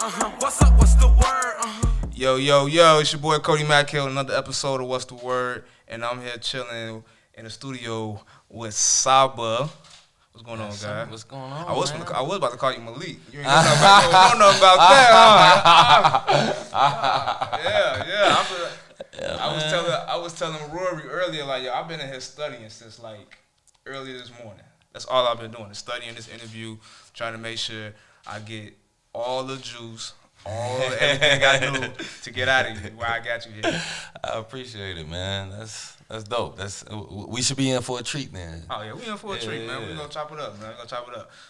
What's up? What's the word? Yo, it's your boy Cody Mack here with another episode of What's the Word, and I'm here chilling in the studio with Saba. What's going on, guy? What's going on? I was about to call you Malik. You ain't know nothing about that, huh? I was telling Rory earlier, like, yo, I've been in here studying since like early this morning. That's all I've been doing, is studying this interview, trying to make sure I get all the juice, everything I do to get out of here where I got you here. I appreciate it, man. That's dope. We should be in for a treat, then. Oh yeah, we in for a treat, man. We're gonna chop it up, man.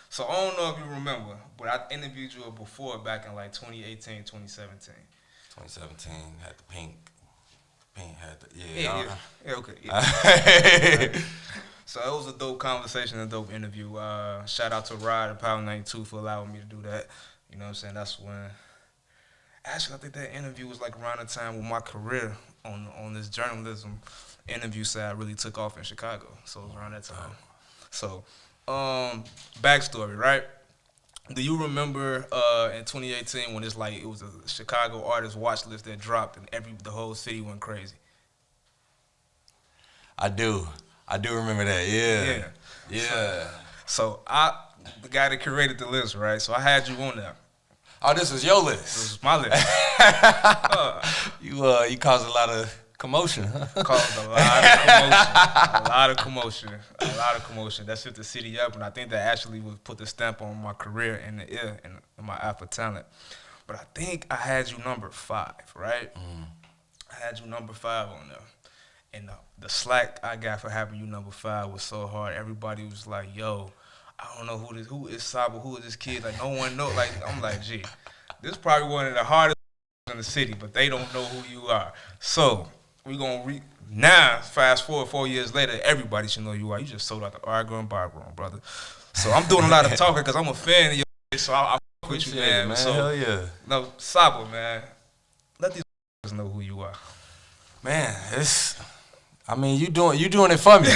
So I don't know if you remember, but I interviewed you before back in like 2018, 2017. 2017 had the pink had the okay. So it was a dope conversation, a dope interview. Shout out to Rod and Power 92 for allowing me to do that. You know what I'm saying? That's when. Actually, I think that interview was like around the time when my career on this journalism interview side really took off in Chicago. So it was around that time. So, backstory, right? Do you remember in 2018 when it was a Chicago artist watch list that dropped and the whole city went crazy? I do remember that. Yeah. So the guy that curated the list, right? So I had you on there. Oh, this was your list. This was my list. You caused a lot of commotion. Caused a lot of commotion. That shit the city up, and I think that actually would put the stamp on my career and the ear and my eye for talent. But I think I had you number 5, right? I had you number 5 on there. And the slack I got for having you number 5 was so hard. Everybody was like, yo, I don't know who is Saba, who is this kid? Like, no one knows. Like, I'm like, gee, this is probably one of the hardest in the city, but they don't know who you are. So, we're going to now, fast forward 4 years later, everybody should know who you are. You just sold out the Argo and Bar Room, brother. So, I'm doing a lot of talking because I'm a fan of your so I fuck with you, man. So, hell yeah. No, Saba, man, let these know who you are. Man, you doing it for me.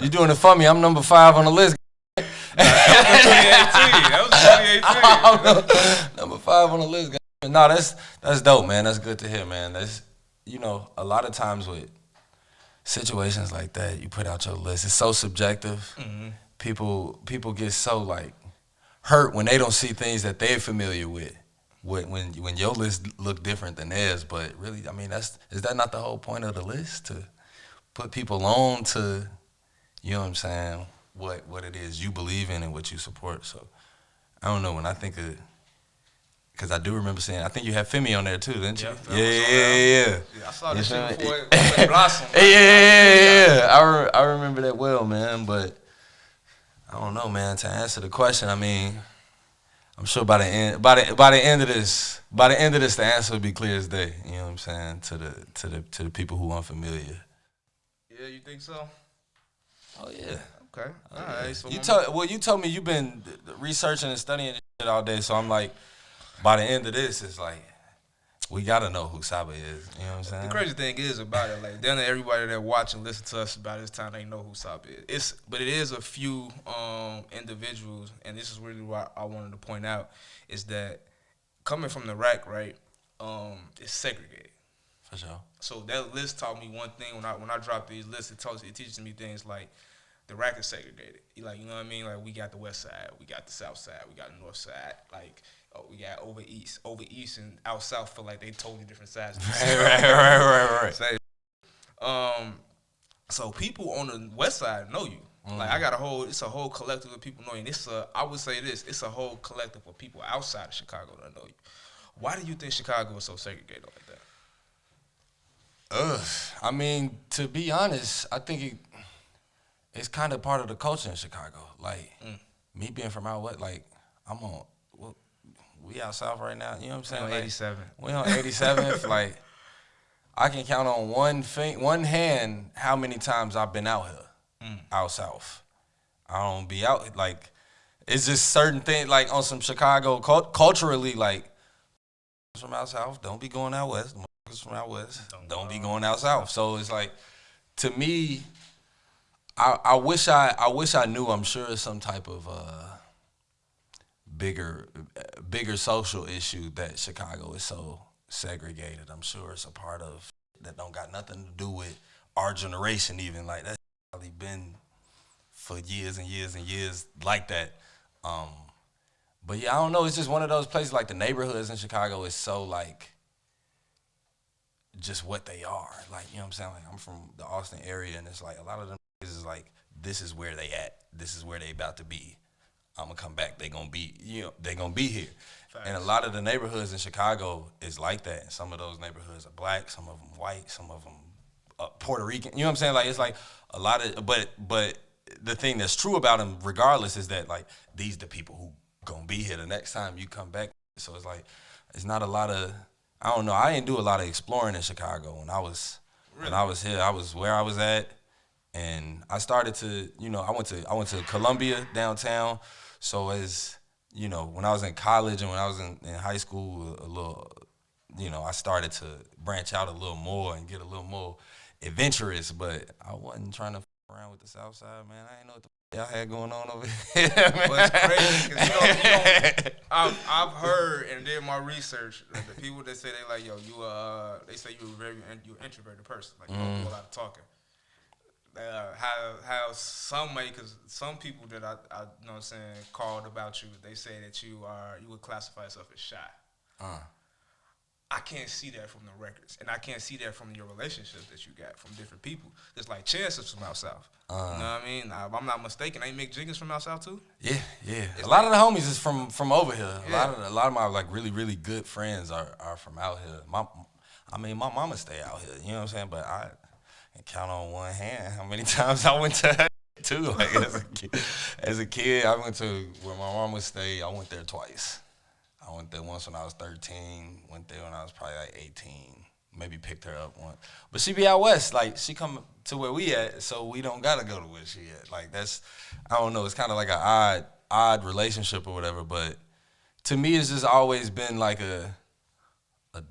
You doing it for me. I'm number 5 on the list. That was 2018. Number 5 on the list. No, that's dope, man. That's good to hear, man. That's, a lot of times with situations like that, you put out your list. It's so subjective. Mm-hmm. People get so like hurt when they don't see things that they're familiar with. When your list look different than theirs, but really, is that not the whole point of the list, to put people on to, you know what I'm saying, what it is you believe in and what you support. So I don't know, when I think of, because I do remember saying, I think you had Femi on there too, didn't you? Yeah. I saw this shit before it blossomed. Yeah. I remember that well, man. But I don't know, man. To answer the question, I'm sure by the end of this, the answer will be clear as day. You know what I'm saying, to the people who aren't familiar. Yeah, you think so? Oh yeah. Okay. All right. So you told me you've been researching and studying this shit all day, so I'm like, by the end of this, it's like, we gotta know who Saba is. You know what I'm saying? The crazy thing is about it, like, then everybody that watch and listen to us about this time, they know who Saba is. But it is a few individuals, and this is really what I wanted to point out, is that coming from the rack, right, it's segregated. For sure. So that list taught me one thing when I dropped these lists. It teaches me things like the rack is segregated. Like, you know what I mean? Like, we got the west side, we got the south side, we got the north side. Like, we got over east and out south feel like they totally different sides. Right. So people on the west side know you. Like, it's a whole collective of people knowing. I would say this, it's a whole collective of people outside of Chicago that know you. Why do you think Chicago is so segregated like that? To be honest, I think it's kind of part of the culture in Chicago. Like, me being from out west, like, we out south right now, you know what I'm saying? We're on 87. We on 87th. Like, I can count on one hand how many times I've been out here, out south. I don't be out, like, it's just certain things, like, on some Chicago, culturally, like, from out south, don't be going out west. From out west, don't be going out south. So it's like, to me, I wish I knew. I'm sure it's some type of bigger bigger social issue that Chicago is so segregated. I'm sure it's a part of that don't got nothing to do with our generation even. Like that's probably been for years and years and years like that. But yeah, I don't know. It's just one of those places like the neighborhoods in Chicago is so like just what they are. Like, you know what I'm saying? Like I'm from the Austin area and it's like a lot of them is like this is where they at. This is where they about to be. I'm gonna come back. They gonna be, they gonna be here. Facts. And a lot of the neighborhoods in Chicago is like that. And some of those neighborhoods are black, some of them white, some of them Puerto Rican. You know what I'm saying? Like it's like a lot of, but the thing that's true about them, regardless, is that like these the people who gonna be here the next time you come back. So it's like it's not a lot of. I don't know. I didn't do a lot of exploring in Chicago when I was here. I was where I was at, and I started to. I went to Columbia downtown. So as when I was in college and when I was in high school, a little, I started to branch out a little more and get a little more adventurous. But I wasn't trying to f around with the South Side, man. I didn't know what the f y'all had going on over here. But it's crazy because I've heard and did my research. Like the people that say they like, yo, they say you're an introverted person. Like you don't do a lot of talking. How because some people that I you know what I'm saying called about you, they say that you would classify yourself as shy. I can't see that from the records, and I can't see that from your relationships that you got from different people. Just like Chance is from out south. You know what I mean? If I'm not mistaken, ain't Mick Jenkins from out south too? Yeah. A lot of the homies is from over here. Yeah. A lot of my like really really good friends are from out here. My mama stay out here. You know what I'm saying? But I can count on one hand how many times I went to her too. Like as a kid, I went to where my mama stay. I went there twice. I went there once when I was 13. Went there when I was probably like 18. Maybe picked her up once. But she be out west. Like she come to where we at, so we don't gotta go to where she at. Like that's, I don't know. It's kind of like an odd relationship or whatever. But to me, it's just always been like a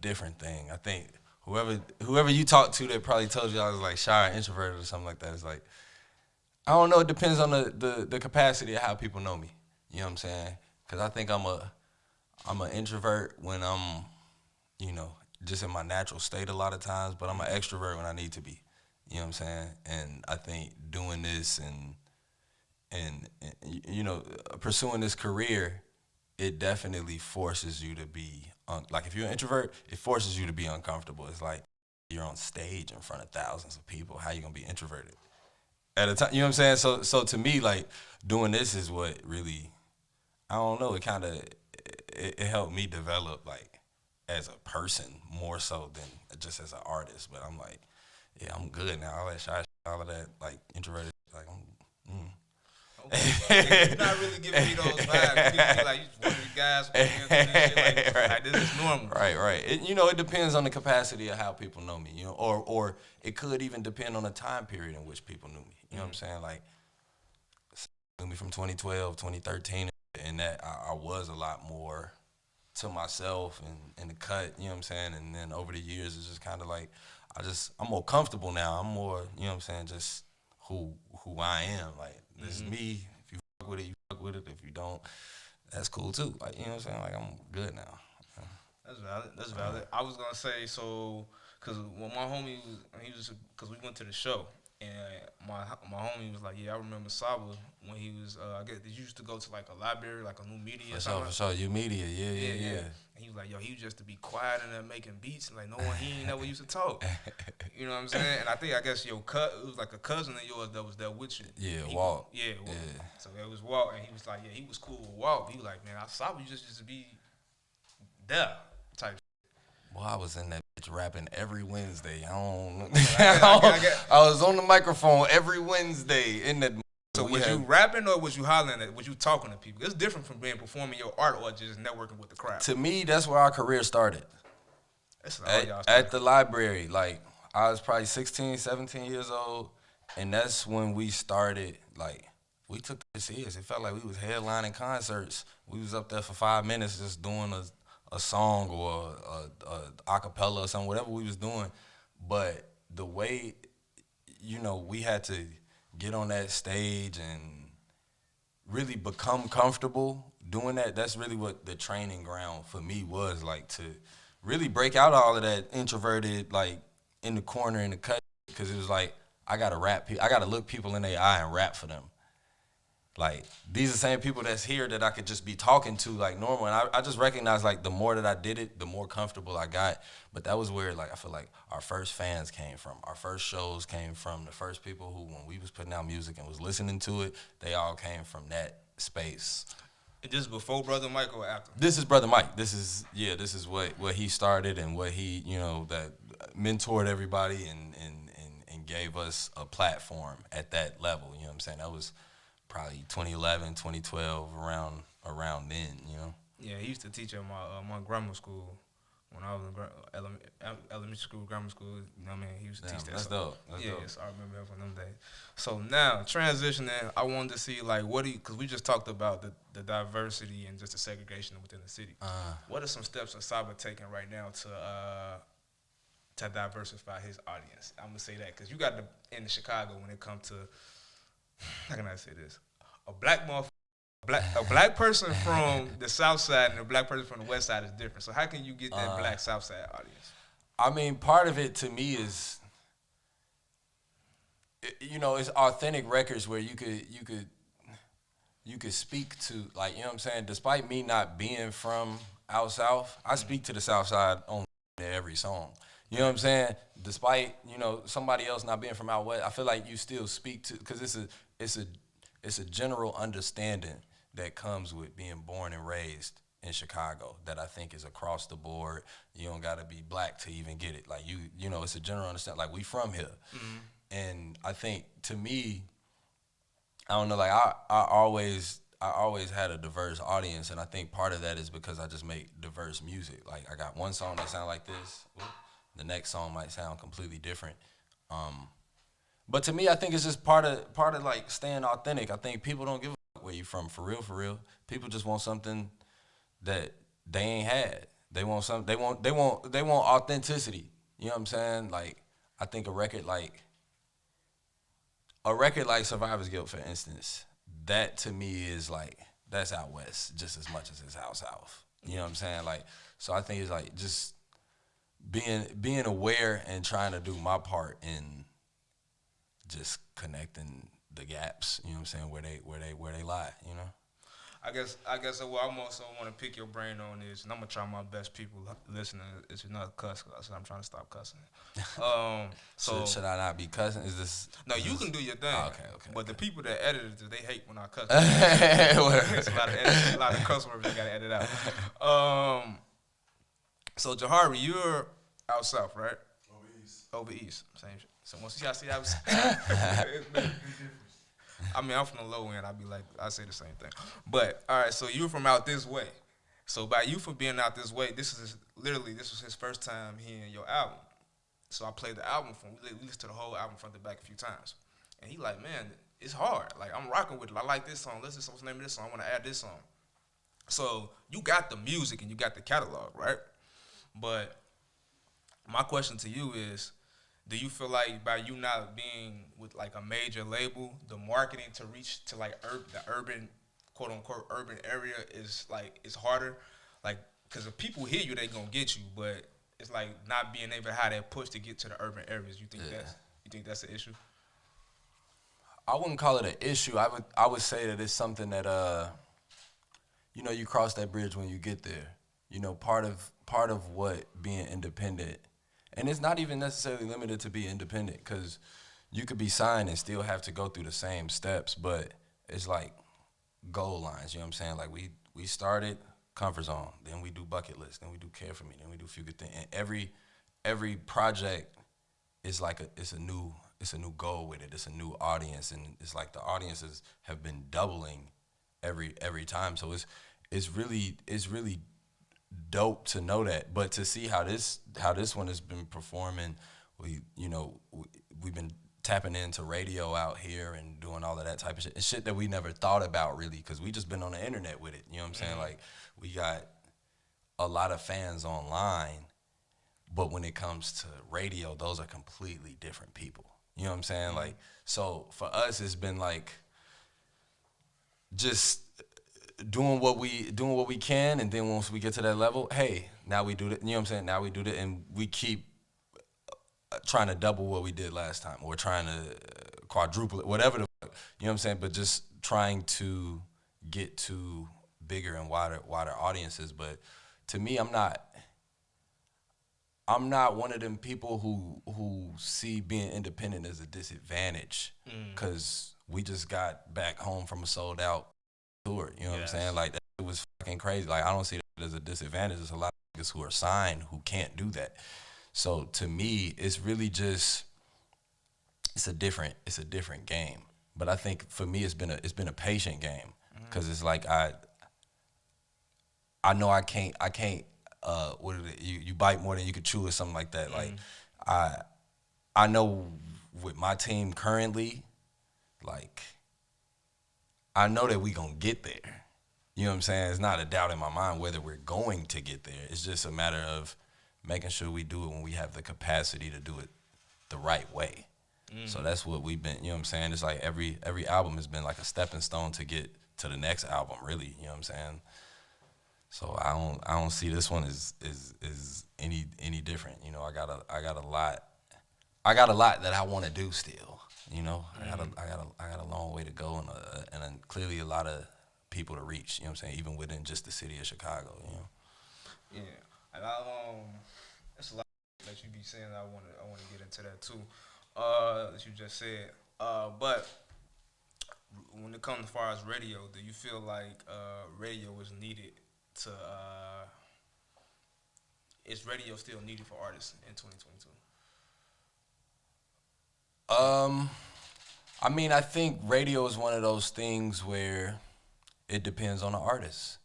different thing. I think whoever you talk to that probably told you I was like shy or introverted or something like that. It's like, I don't know. It depends on the capacity of how people know me. You know what I'm saying? Because I think I'm an introvert when I'm, just in my natural state a lot of times, but I'm an extrovert when I need to be. You know what I'm saying? And I think doing this and pursuing this career, it definitely forces you to be, like if you're an introvert, it forces you to be uncomfortable. It's like you're on stage in front of thousands of people. How you gonna be introverted at a time? You know what I'm saying? So to me, like doing this is what really, I don't know, it helped me develop like as a person more so than just as an artist. But I'm like, yeah, I'm good now. All that shy, all of that, like introverted, like I'm. Okay. You're not really giving me those vibes. People be like, you just one of the guys shit, like this is normal. Right. It depends on the capacity of how people know me. Or it could even depend on the time period in which people knew me. You know what I'm saying? Like, knew me from 2012, 2013, and that I was a lot more to myself and in the cut, you know what I'm saying? And then over the years, it's just kind of like, I'm more comfortable now. I'm more, you know what I'm saying, just who I am. Like, this is me. If you fuck with it, you fuck with it. If you don't, that's cool too. Like, you know what I'm saying? Like, I'm good now. That's valid. I was going to say, so, because when my homie, because we went to the show, and my homie was like, yeah, I remember Saba when he was, I guess, he used to go to like a library, like a new media or something. For sure, media, yeah. And he was like, yo, he used just to be quiet and then making beats, and like he ain't never used to talk. You know what I'm saying? And I guess it was like a cousin of yours that was there with you. Yeah, Walt. Yeah. So it was Walt, and he was like, yeah, he was cool with Walt. He was like, man, Saba used to be there type. Well, I was in that bitch rapping every Wednesday. I was on the microphone every Wednesday in that. So was you rapping or was you hollering? Was you talking to people? It's different from performing your art or just networking with the crowd. To me, that's where our career started. At the library. Like, I was probably 16, 17 years old, and that's when we started, like, we took this serious. It felt like we was headlining concerts. We was up there for 5 minutes just doing a song or a acapella or something, whatever we was doing. But the way, we had to get on that stage and really become comfortable doing that. That's really what the training ground for me was, like, to really break out all of that introverted, like, in the corner in the cut, because it was like I gotta I gotta look people in their eye and rap for them. Like, these are the same people that's here that I could just be talking to like normal. And I just recognized, like, the more that I did it, the more comfortable I got. But that was where, like, I feel like our first fans came from. Our first shows came from the first people who, when we was putting out music and was listening to it, they all came from that space. And this is before Brother Mike or after? This is Brother Mike. This is what he started and what he, that mentored everybody and gave us a platform at that level. You know what I'm saying? That was probably 2011, 2012, around then, Yeah, he used to teach at my grammar school when I was in elementary school, grammar school. You know what I mean? He used to teach that. That's dope. That's dope. Yes, I remember that from them days. So now, transitioning, I wanted to see, like, because we just talked about the diversity and just the segregation within the city. What are some steps that Saba taking right now to diversify his audience? I'm going to say that because you got in Chicago when it comes to, how can I say this? A black person from the south side and a black person from the west side is different. So how can you get that black south side audience? I mean, part of it to me is, it's authentic records where you could speak to, like, you know what I'm saying? Despite me not being from out south, I speak to the south side on every song. You know what I'm saying? Despite, somebody else not being from out west, I feel like you still speak to, because it's a general understanding that comes with being born and raised in Chicago that I think is across the board. You don't got to be black to even get it. Like, it's a general understanding. Like, we from here. Mm-hmm. And I think, to me, I don't know, like, I always had a diverse audience, and I think part of that is because I just make diverse music. Like, I got one song that sound like this. The next song might sound completely different. But to me, I think it's just part of like staying authentic. I think people don't give a fuck where you from, for real. People just want something that they ain't had. They want something. They want authenticity. You know what I'm saying? Like, I think a record like Survivor's Guilt, for instance, that to me is like, that's out west just as much as it's out south. You know what I'm saying? Like, so I think it's like just being aware and trying to do my part in just connecting the gaps, you know what I'm saying, where they lie, I guess what I also want to pick your brain on is, and I'm gonna try my best, people listening, is not cuss, because I'm trying to stop cussing. So should I not be cussing? Is this? No, you can do your thing. Oh, okay. But the people that edit it, they hate when I cuss. It's a lot of cuss words you gotta edit out. So Jahari, you're out south, right? Over east, same shit. So once y'all see that, I mean, I'm from the low end. I say the same thing. But all right, so you're from out this way. So by you from being out this way, this was his first time hearing your album. So I played the album for him. We listened to the whole album front to back a few times, and he like, man, it's hard. Like, I'm rocking with it. I like this song. What's the name of this song? I want to add this song. So you got the music and you got the catalog, right? But my question to you is, do you feel like by you not being with like a major label, the marketing to reach to like the urban, quote unquote, urban area is like, it's harder? Like, because if people hear you, they gonna get you, but it's like not being able to have that push to get to the urban areas. You think that's an issue? I wouldn't call it an issue. I would say that it's something that you cross that bridge when you get there. Part of what being independent. And it's not even necessarily limited to be independent, because you could be signed and still have to go through the same steps, but it's like goal lines, you know what I'm saying? Like, we started comfort zone, then we do bucket list, then we do care for me, then we do few good things. And every project is like it's a new goal with it. It's a new audience, and it's like the audiences have been doubling every time. So it's really dope to know that, but to see how this one has been performing, we've been tapping into radio out here and doing all of that type of shit. It's shit that we never thought about really, because we just been on the internet with it. You know what I'm saying? Like, we got a lot of fans online, but when it comes to radio, those are completely different people. You know what I'm saying? Like, so for us, it's been like just doing what we can, and then once we get to that level, hey, now we do that. You know what I'm saying? Now we do that, and we keep trying to double what we did last time, or trying to quadruple it, whatever the fuck. You know what I'm saying? But just trying to get to bigger and wider audiences. But to me, I'm not one of them people who see being independent as a disadvantage, because we just got back home from a sold out tour. You know what I'm saying? Like, that was fucking crazy. Like, I don't see that as a disadvantage. There's a lot of niggas who are signed who can't do that. So to me, it's really just it's a different game. But I think for me, it's been a patient game, because it's like I know I can't what is it? You bite more than you could chew, or something like that. Like, I know with my team currently, like, I know that we gonna get there. You know what I'm saying? It's not a doubt in my mind whether we're going to get there. It's just a matter of making sure we do it when we have the capacity to do it the right way. So that's what we've been, you know what I'm saying? It's like every album has been like a stepping stone to get to the next album, really, you know what I'm saying? So I don't see this one as any different. You know, I got a lot that I want to do still. You know, I got a long way to go, and clearly a lot of people to reach. You know what I'm saying? Even within just the city of Chicago. You know. Yeah, and there's a lot that you be saying. I want to get into that too. That you just said. But when it comes as far as radio, do you feel like radio is needed to? Is radio still needed for artists in 2022? I mean, I think radio is one of those things where it depends on the artist.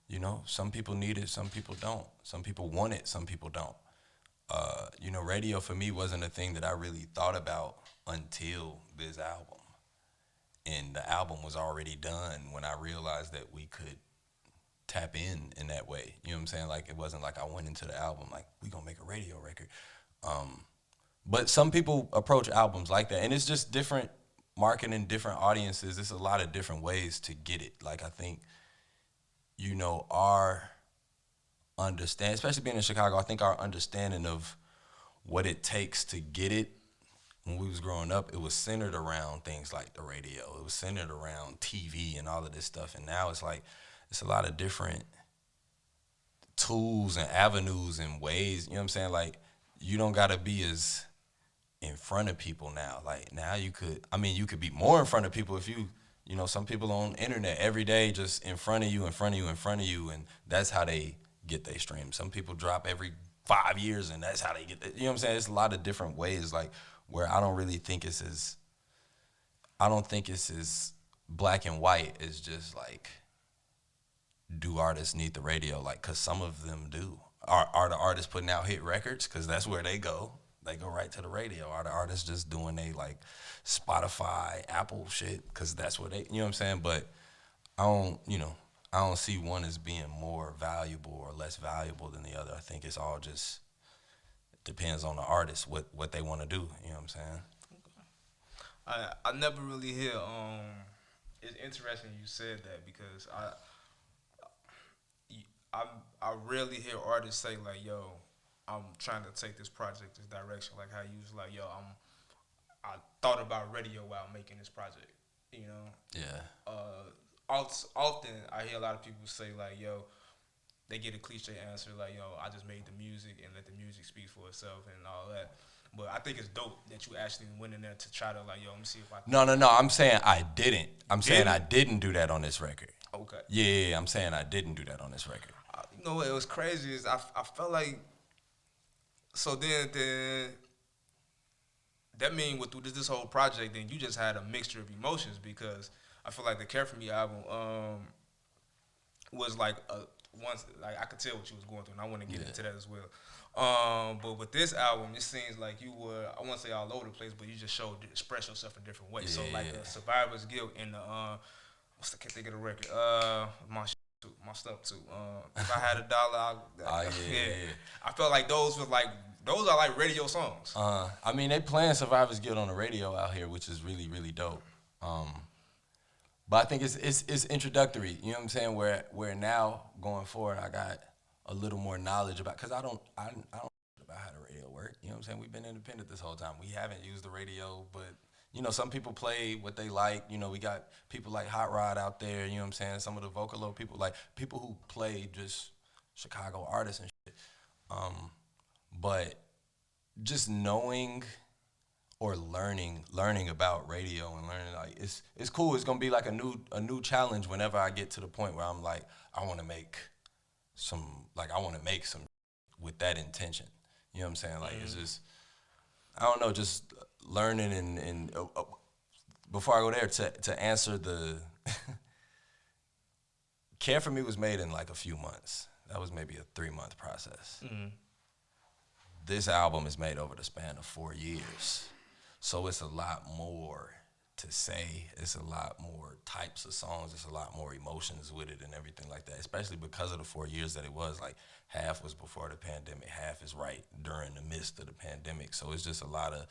You know, some people need it, some people don't. Some people want it, some people don't. You know, radio for me wasn't a thing that I really thought about until this album. And the album was already done when I realized that we could tap in that way. You know what I'm saying? Like, it wasn't like I went into the album like, we gonna make a radio record. But some people approach albums like that, and it's just different marketing, different audiences. There's a lot of different ways to get it. Like, I think, you know, our understand, especially being in Chicago, I think our understanding of what it takes to get it when we was growing up, it was centered around things like the radio. It was centered around TV and all of this stuff. And now it's like, it's a lot of different tools and avenues and ways, you know what I'm saying? Like, you don't gotta be as in front of people now. Like, now you could be more in front of people if you know, some people on internet every day just in front of you, and that's how they get their streams. Some people drop every 5 years, and that's how they get you know what I'm saying? It's a lot of different ways, like, where I don't think it's as black and white as just like, do artists need the radio? Like, cause some of them do. Are the artists putting out hit records? Cause that's where they go. They go right to the radio. Are the artists just doing they like Spotify, Apple shit? Cause that's what they, you know what I'm saying? But I don't see one as being more valuable or less valuable than the other. I think it's all just depends on the artist, what they want to do. You know what I'm saying? I never really hear. It's interesting you said that, because I rarely hear artists say like, "Yo, I'm trying to take this project this direction." Like how you was like, "Yo, I thought about radio while making this project." You know? Yeah. Often I hear a lot of people say like, "Yo," they get a cliche answer like, "Yo, I just made the music and let the music speak for itself and all that." But I think it's dope that you actually went in there to try to like, "Yo, let me see if I can." No. I'm saying I didn't. I'm saying I didn't do that on this record. Okay. Yeah. I'm saying I didn't do that on this record. You know what? It was crazy. Is I felt like. So then that mean through this whole project, then you just had a mixture of emotions, because I feel like the Care For Me album was like once like I could tell what you was going through, and I want to get into that as well. But with this album, it seems like you were, I won't say all over the place, but you just express yourself in different ways. So like the Survivor's Guilt and the I can't think of the record. My stuff too. If I had $1, I felt like those are like radio songs. I mean, they playing Survivor's Guilt on the radio out here, which is really, really dope. But I think it's introductory. You know what I'm saying? Where now going forward, I got a little more knowledge about because I don't know about how the radio work. You know what I'm saying? We've been independent this whole time. We haven't used the radio, but some people play what they like. We got people like Hot Rod out there. You know what I'm saying? Some of the Vocalo people, like people who play just Chicago artists and shit. But just knowing or learning about radio and learning, like it's cool. It's gonna be like a new challenge whenever I get to the point where I'm like, I want to make some with that intention. You know what I'm saying? Like it's just, I don't know, just learning and before I go there to answer the Care for Me was made in like a few months. That was maybe a 3-month process. This album is made over the span of 4 years. So it's a lot more to say. It's a lot more types of songs. It's a lot more emotions with it and everything like that, especially because of the 4 years that it was. Like, half was before the pandemic, half is right during the midst of the pandemic. So it's just a lot of,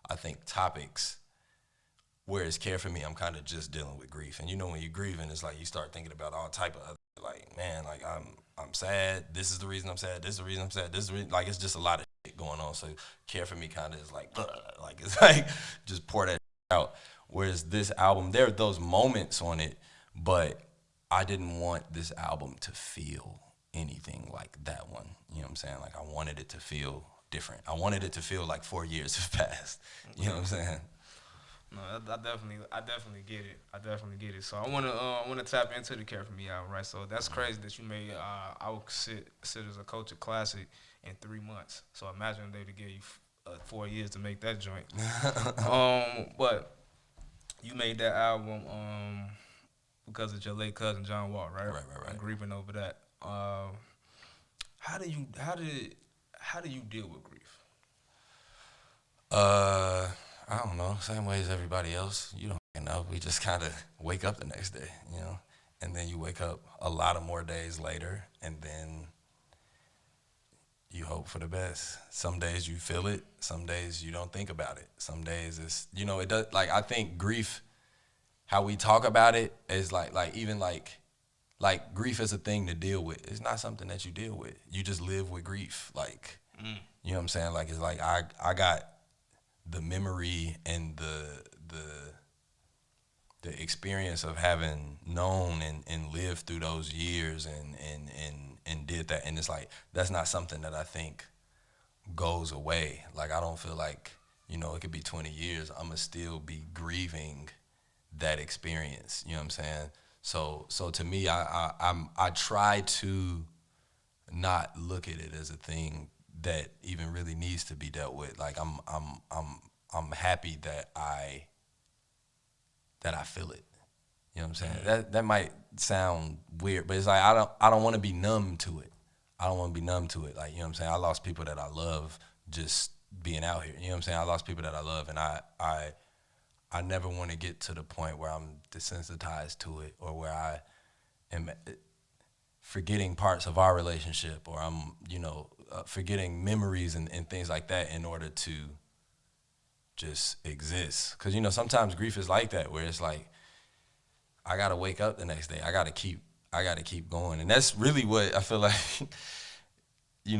I think, topics. Whereas Care for Me, I'm kind of just dealing with grief. And when you're grieving, it's like you start thinking about all type of other, like, man, like I'm sad. This is the reason I'm sad. This is the reason I'm sad. This is the reason, like, it's just a lot of shit going on. So Care for Me kind of is like it's like just pour that out. Whereas this album, there are those moments on it, but I didn't want this album to feel anything like that one. You know what I'm saying? Like, I wanted it to feel different. I wanted it to feel like 4 years have passed. You know what I'm saying? No, I definitely get it. I definitely get it. So I wanna tap into the Care for Me album, right? So that's crazy that you made. I would consider as a culture classic in 3 months. So imagine they would give you 4 years to make that joint. But you made that album because of your late cousin John Wall, right? Right. I'm grieving over that. How do you deal with grief? I don't know. Same way as everybody else. You don't know. We just kind of wake up the next day, and then you wake up a lot of more days later, and then you hope for the best. Some days you feel it. Some days you don't think about it. Some days it's, it does. Like, I think grief, how we talk about it is like grief is a thing to deal with. It's not something that you deal with. You just live with grief. Like, you know what I'm saying? Like, it's like I got the memory and the experience of having known and lived through those years and did that. And it's like, that's not something that I think goes away. Like, I don't feel like, it could be 20 years, I'm going to still be grieving that experience. You know what I'm saying? So to me, I try to not look at it as a thing that even really needs to be dealt with. Like, I'm happy that I feel it. You know what I'm saying? That might sound weird, but it's like I don't want to be numb to it. I don't want to be numb to it. Like, you know what I'm saying? I lost people that I love just being out here. You know what I'm saying? I lost people that I love, and I never want to get to the point where I'm desensitized to it, or where I am forgetting parts of our relationship, or I'm, forgetting memories and things like that in order to just exist. Because, sometimes grief is like that, where it's like, I got to wake up the next day. I got to keep going. And that's really what I feel like,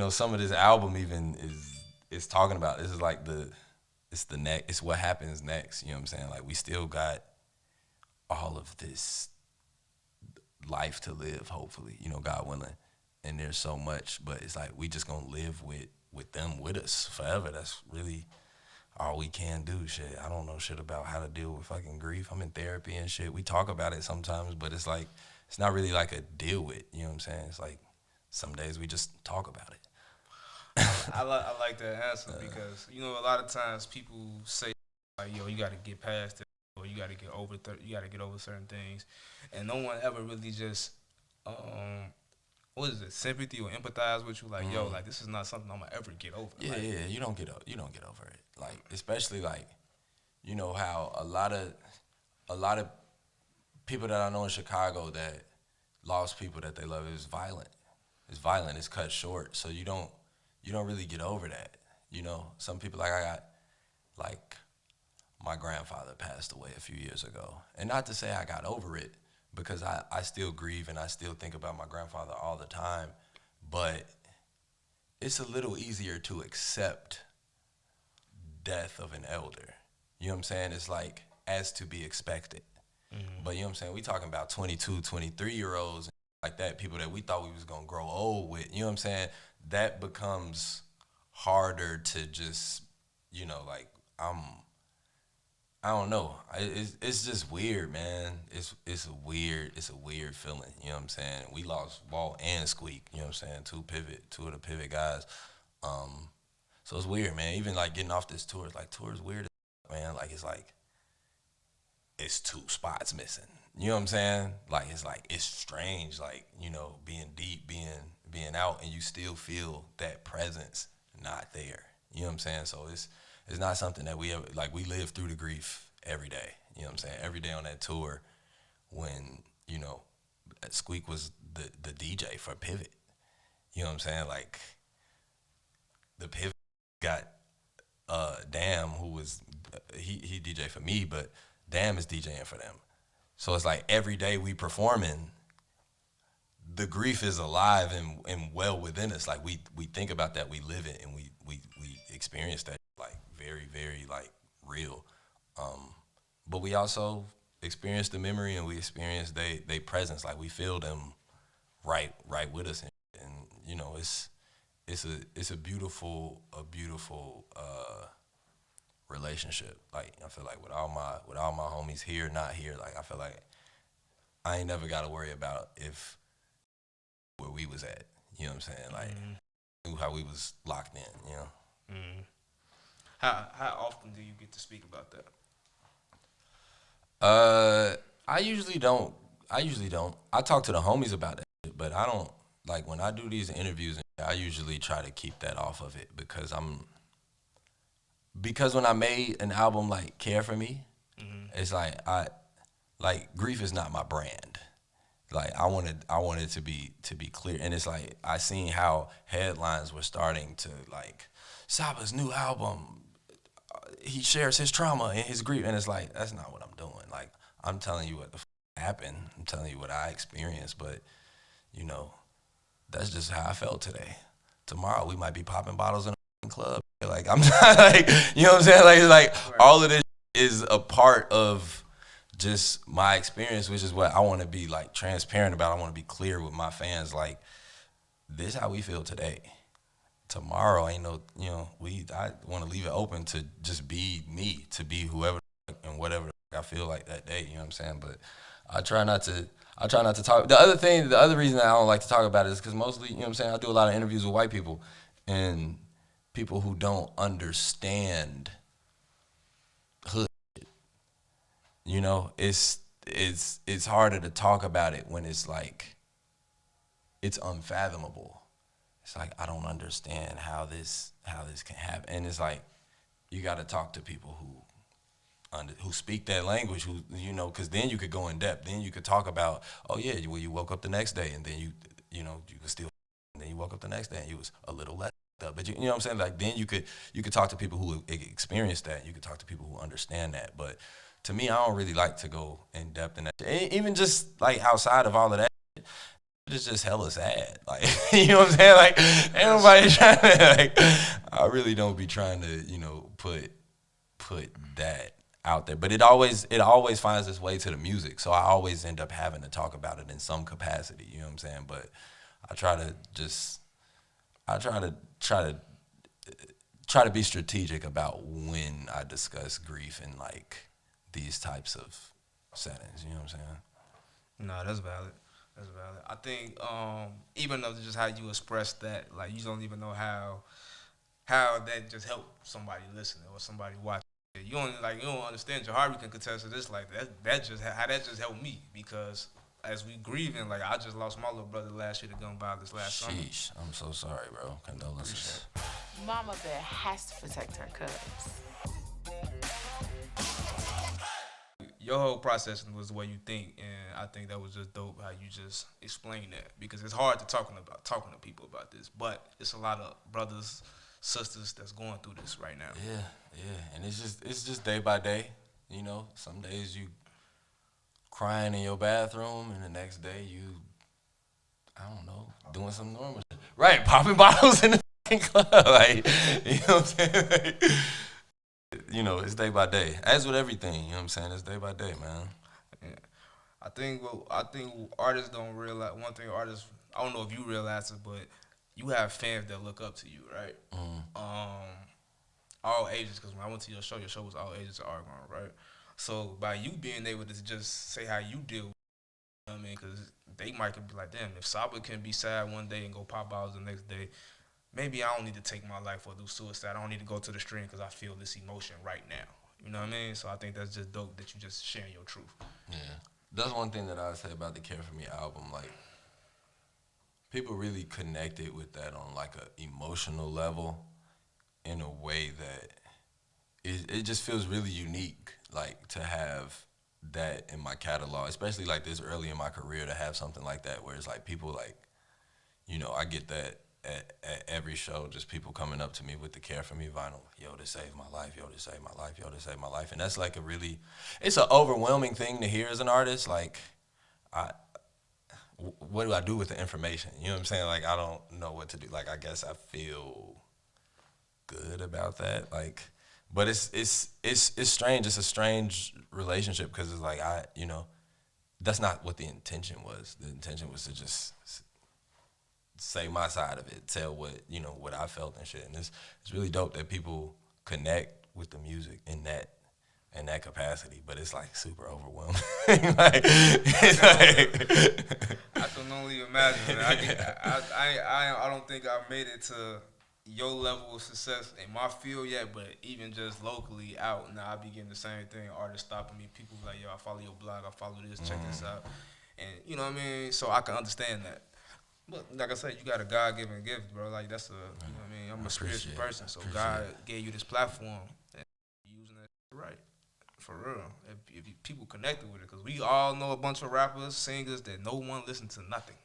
some of this album even is talking about. This is like it's what happens next. You know what I'm saying? Like, we still got all of this life to live, hopefully, God willing. And there's so much, but it's like, we just gonna live with them with us forever. That's really all we can do. Shit, I don't know shit about how to deal with fucking grief. I'm in therapy and shit. We talk about it sometimes, but it's like, it's not really like a deal with, you know what I'm saying? It's like, some days we just talk about it. I like that answer because, a lot of times people say, like, yo, you got to get past it, or you got to get over certain things, and no one ever really just sympathy or empathize with you, like, yo, like, this is not something I'm gonna ever get over. Yeah, like, yeah, you don't get over it. Like, especially like, how a lot of people that I know in Chicago that lost people that they love, is violent. It's violent. It's cut short. So you don't really get over that. Some people, like, I got, like, my grandfather passed away a few years ago. And not to say I got over it, because I still grieve and I still think about my grandfather all the time, but it's a little easier to accept death of an elder. You know what I'm saying? It's like, as to be expected. But you know what I'm saying? We talking about 22, 23-year-olds like that, people that we thought we was going to grow old with. You know what I'm saying? That becomes harder to just, you know, like, I don't know. It's just weird, man. It's a weird feeling. You know what I'm saying? We lost Walt and Squeak. You know what I'm saying? Two of the pivot guys. So it's weird, man. Even like getting off this tour, tour is weird, man. It's 2 spots missing. You know what I'm saying? It's strange. You know, being deep, being out, and you still feel that presence not there. You know what I'm saying? So it's not something that we ever, we live through the grief every day. You know what I'm saying? Every day on that tour, when, you know, Squeak was the DJ for Pivot. You know what I'm saying? The Pivot got Damn, who was, he DJ for me, but Damn is DJing for them. So it's every day we performing, the grief is alive and well within us. We think about that, we live it, and we experience that very, very real. But we also experience the memory, and we experience they presence. We feel them right with us, and you know, it's a beautiful relationship. I feel with all my homies here, not here, I feel I ain't never got to worry about if where we was at. You know what I'm saying? Knew how we was locked in. You know. Mm-hmm. How often do you get to speak about that? I usually don't. I talk to the homies about it, but I don't, when I do these interviews, I usually try to keep that off of it, because when I made an album Care for Me, it's grief is not my brand. I wanted to be clear, and it's I seen how headlines were starting to Saba's new album, he shares his trauma and his grief, and it's that's not what I'm doing. I'm telling you what happened. I'm telling you what I experienced, but you know, that's just how I felt today. Tomorrow we might be popping bottles in a club. I'm not you know what I'm saying? Right. All of this is a part of just my experience, which is what I want to be transparent about. I want to be clear with my fans. This is how we feel today. Tomorrow ain't no, you know, I want to leave it open to just be me, to be whoever and whatever I feel that day. You know what I'm saying? But I try not to talk. The other reason that I don't like to talk about it is because mostly, you know what I'm saying, I do a lot of interviews with white people and people who don't understand hood. You know, it's harder to talk about it when it's it's unfathomable. It's I don't understand how this can happen, and it's you got to talk to people who speak that language, who, you know, because then you could go in depth. Then you could talk about, oh yeah, well, you woke up the next day, and then you know, you could still, and then you woke up the next day and you was a little less up. But you know what I'm saying? Then you could talk to people who experienced that. You could talk to people who understand that. But to me, I don't really like to go in depth in that. Even just outside of all of that, it's just hella sad. You know what I'm saying? Ain't nobody trying to, I really don't be trying to, you know, put that out there. But it always finds its way to the music. So I always end up having to talk about it in some capacity. You know what I'm saying? But I try to be strategic about when I discuss grief in these types of settings. You know what I'm saying? No, that's valid. That's valid. I think even though just how you express that, you don't even know how that just helped somebody listening or somebody watching. You don't understand. Jahari can contest to this. That just helped me, because as we grieving, I just lost my little brother last year to gun violence last summer. Sheesh, I'm so sorry, bro. Condolences. Mama bear has to protect her cubs. Your whole process was the way you think, and I think that was just dope how you just explained that, because it's hard to talking to people about this, but it's a lot of brothers, sisters that's going through this right now. Yeah, and it's just day by day. You know, some days you crying in your bathroom, and the next day you, I don't know, doing some normal shit. Right, popping bottles in the fucking club, like, you know what I'm saying? Like, you know, it's day by day. As with everything, you know what I'm saying? It's day by day, man. Yeah. I think artists don't realize, one thing artists, I don't know if you realize it, but you have fans that look up to you, right? All ages, because when I went to your show was all ages of Argonne, right? So by you being able to just say how you deal with it, you know what I mean? Because they might be like, damn, if Saba can be sad one day and go pop bottles the next day, maybe I don't need to take my life or do suicide. I don't need to go to the stream because I feel this emotion right now. You know what I mean? So I think that's just dope that you just sharing your truth. Yeah. That's one thing that I would say about the Care For Me album. Like, people really connected with that on like a emotional level in a way that it just feels really unique, like, to have that in my catalog, especially like this early in my career, to have something like that where it's like people like, you know, I get that at every show, just people coming up to me with the Care For Me vinyl. Yo, this saved my life. Yo, this saved my life. Yo, this saved my life. And that's like it's an overwhelming thing to hear as an artist. Like, what do I do with the information? You know what I'm saying? Like, I don't know what to do. Like, I guess I feel good about that. Like, but it's strange. It's a strange relationship because it's like, you know, that's not what the intention was. The intention was to just say my side of it, tell what, you know, what I felt and shit. And it's really dope that people connect with the music in that capacity, but it's like super overwhelming. Like, I can only imagine. Man. I don't think I've made it to your level of success in my field yet, but even just locally out now, I be getting the same thing. Artists stopping me, people like, yo, I follow your blog, I follow this, check this out, and you know what I mean. So I can understand that. But like I said, you got a God-given gift, bro. Like, that's you know what I mean. I'm a spiritual person, so God gave you this platform, and you're using it right. For real, if people connected with it, because we all know a bunch of rappers, singers that no one listen to nothing.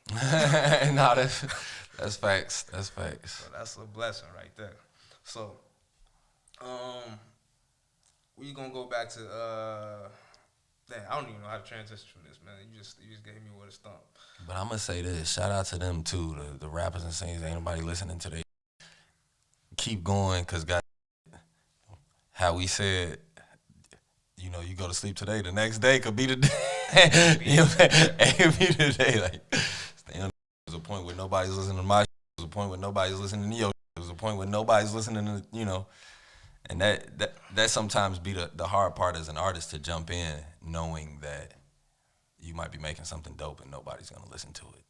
No, that's facts. That's facts. So that's a blessing right there. So, we gonna go back to damn, I don't even know how to transition from this, man. You just gave me with a stump. But I'm gonna say this: shout out to them too, the rappers and singers. Ain't nobody listening to they. Keep going, cause God, how we said. You know, you go to sleep today, the next day could be the day. You know what I'm saying? It could be the day. Like, there's a point where nobody's listening to my shit. There's a point where nobody's listening to your shit. There's a point where nobody's listening to, you know. And that sometimes be the hard part as an artist, to jump in knowing that you might be making something dope and nobody's going to listen to it.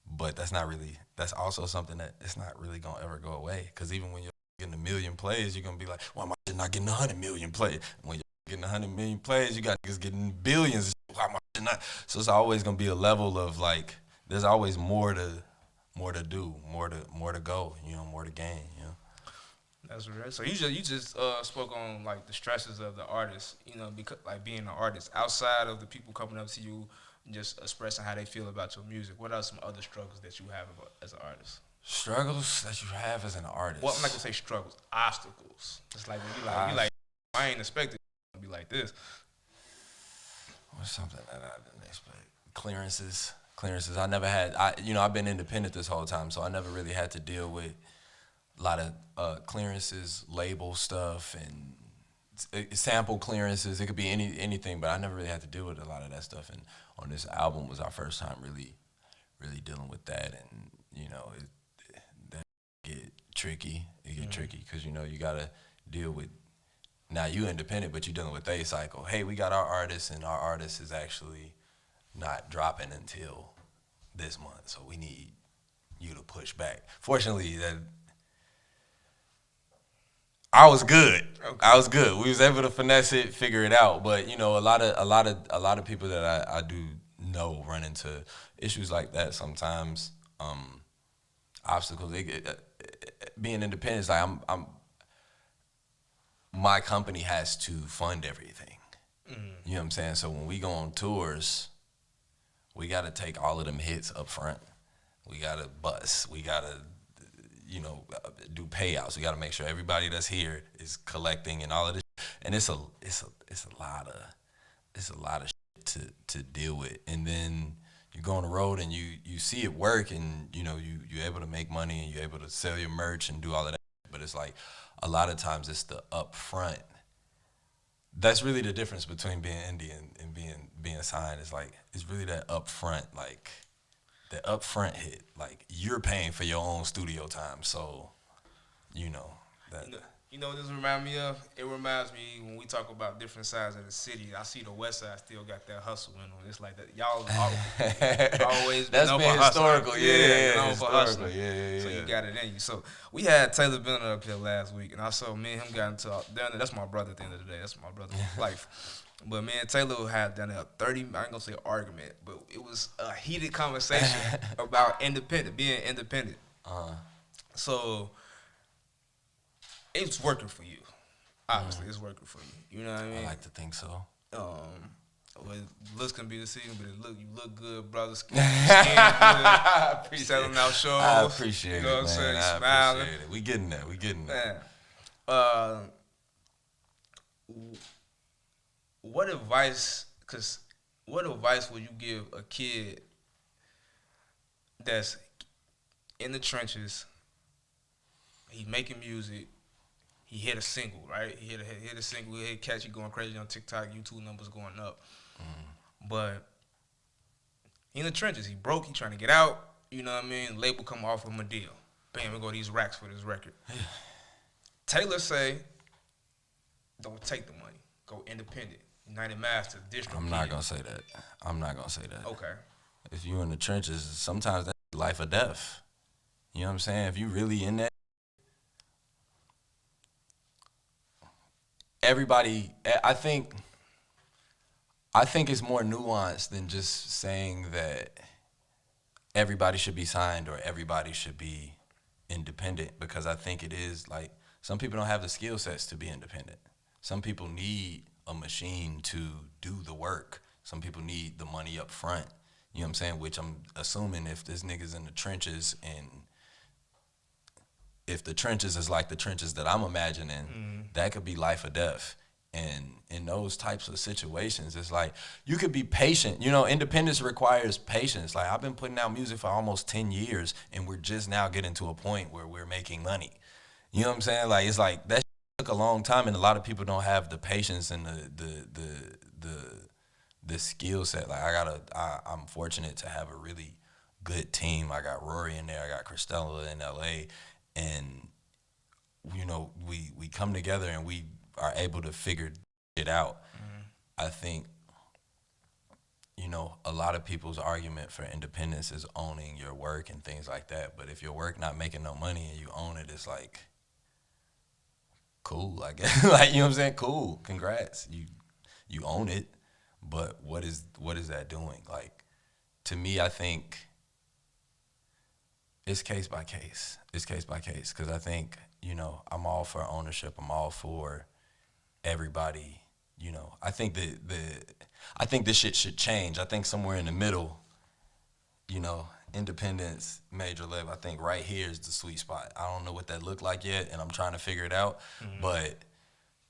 But that's also something that it's not really going to ever go away. Because even when you're getting 1 million plays, you're going to be like, why am I not getting 100 million plays? When you're getting 100 million plays, you got niggas getting billions. Why am I not? So it's always gonna be a level of like, there's always more to do, more to go, you know, more to gain, you know. That's right. So you just spoke on like the stresses of the artist, you know, because like being an artist outside of the people coming up to you, just expressing how they feel about your music. What are some other struggles that you have as an artist? Struggles that you have as an artist. Well, I'm not gonna say struggles, obstacles. It's like when you like, I ain't expected to be like this. What's something that I didn't expect? Clearances. I never had. I've been independent this whole time, so I never really had to deal with a lot of clearances, label stuff, and sample clearances. It could be anything, but I never really had to deal with a lot of that stuff. And on this album was our first time really dealing with that, and you know, that get tricky. It get tricky because you know you gotta deal with. Now you independent, but you're dealing with a cycle. Hey, we got our artist, and our artist is actually not dropping until this month, so we need you to push back. Fortunately, that I was good. We was able to finesse it, figure it out. But you know, a lot of people that I do know run into issues like that sometimes. Obstacles. Being independent is like I'm. My company has to fund everything. You know what I'm saying? So when we go on tours, we got to take all of them hits up front. We got to bus. We got to, do payouts. We got to make sure everybody that's here is collecting and all of this. And it's a lot of shit to deal with. And then you go on the road and you see it work, and you're able to make money and you're able to sell your merch and do all of that. But it's like a lot of times it's the upfront. That's really the difference between being indie and being signed. It's really that upfront, like the upfront hit. Like you're paying for your own studio time, so that. You know what this reminds me of? It reminds me when we talk about different sides of the city. I see the West Side still got that hustle in them. It's like that. Y'all always been That's known been for hustling. historical. Yeah, known for historical. hustling. Yeah. So you got it in you. So we had Taylor Bennett up here last week, and I saw me and him got into that's my brother at the end of the day. That's my brother for life. But me and Taylor had done a 30, I ain't gonna say argument, but it was a heated conversation about being independent. So it's working for you. Obviously, it's working for you. You know what I mean? I like to think so. Well, looks can be deceiving, but you look good, brother. Skin good. Selling out shows. I appreciate it, You know what I'm saying? man. Smiling. Appreciate it. We getting there. Man. What advice would you give a kid that's in the trenches? He's making music. He hit a single, right? He hit a single. He hit catchy, going crazy on TikTok. YouTube numbers going up. But he in the trenches. He broke. He trying to get out. You know what I mean? Label come offer him a deal. Bam, we go these racks for this record. Taylor say, don't take the money. Go independent. United Master, District. I'm not gonna say that. Okay. If you in the trenches, sometimes that's life or death. You know what I'm saying? If you really in that, everybody, I think it's more nuanced than just saying that everybody should be signed or everybody should be independent, because I think it is like some people don't have the skill sets to be independent. Some people need a machine to do the work. Some people need the money up front. You know what I'm saying? Which I'm assuming if this nigga's in the trenches, and if the trenches is like the trenches that I'm imagining, that could be life or death. And in those types of situations, it's like you could be patient. Independence requires patience. Like I've been putting out music for almost 10 years, and we're just now getting to a point where we're making money. You know what I'm saying? Like it's like that took a long time, and a lot of people don't have the patience and the skill set. Like I'm fortunate to have a really good team. I got Rory in there. I got Christella in LA. And, we come together and we are able to figure it out. I think, a lot of people's argument for independence is owning your work and things like that. But if your work not making no money and you own it, it's like, cool, I guess. Like, you know what I'm saying? Cool, congrats. You own it. But what is that doing? Like, to me, I think it's case by case. Because I think, I'm all for ownership. I'm all for everybody. I think I think this shit should change. I think somewhere in the middle, independence, major label, I think right here is the sweet spot. I don't know what that looked like yet, and I'm trying to figure it out. But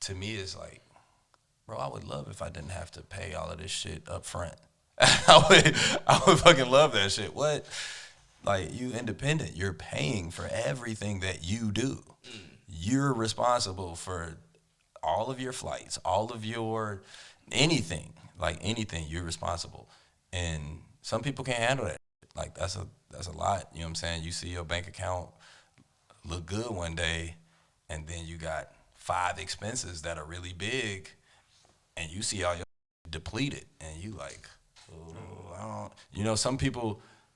to me, it's like, bro, I would love if I didn't have to pay all of this shit up front. I would fucking love that shit. What? Like, you independent. You're paying for everything that you do. You're responsible for all of your flights, all of your anything. Like, anything, you're responsible. And some people can't handle that. Like, that's a lot. You know what I'm saying? You see your bank account look good one day, and then you got 5 expenses that are really big, and you see all your depleted, and you like, oh, I don't.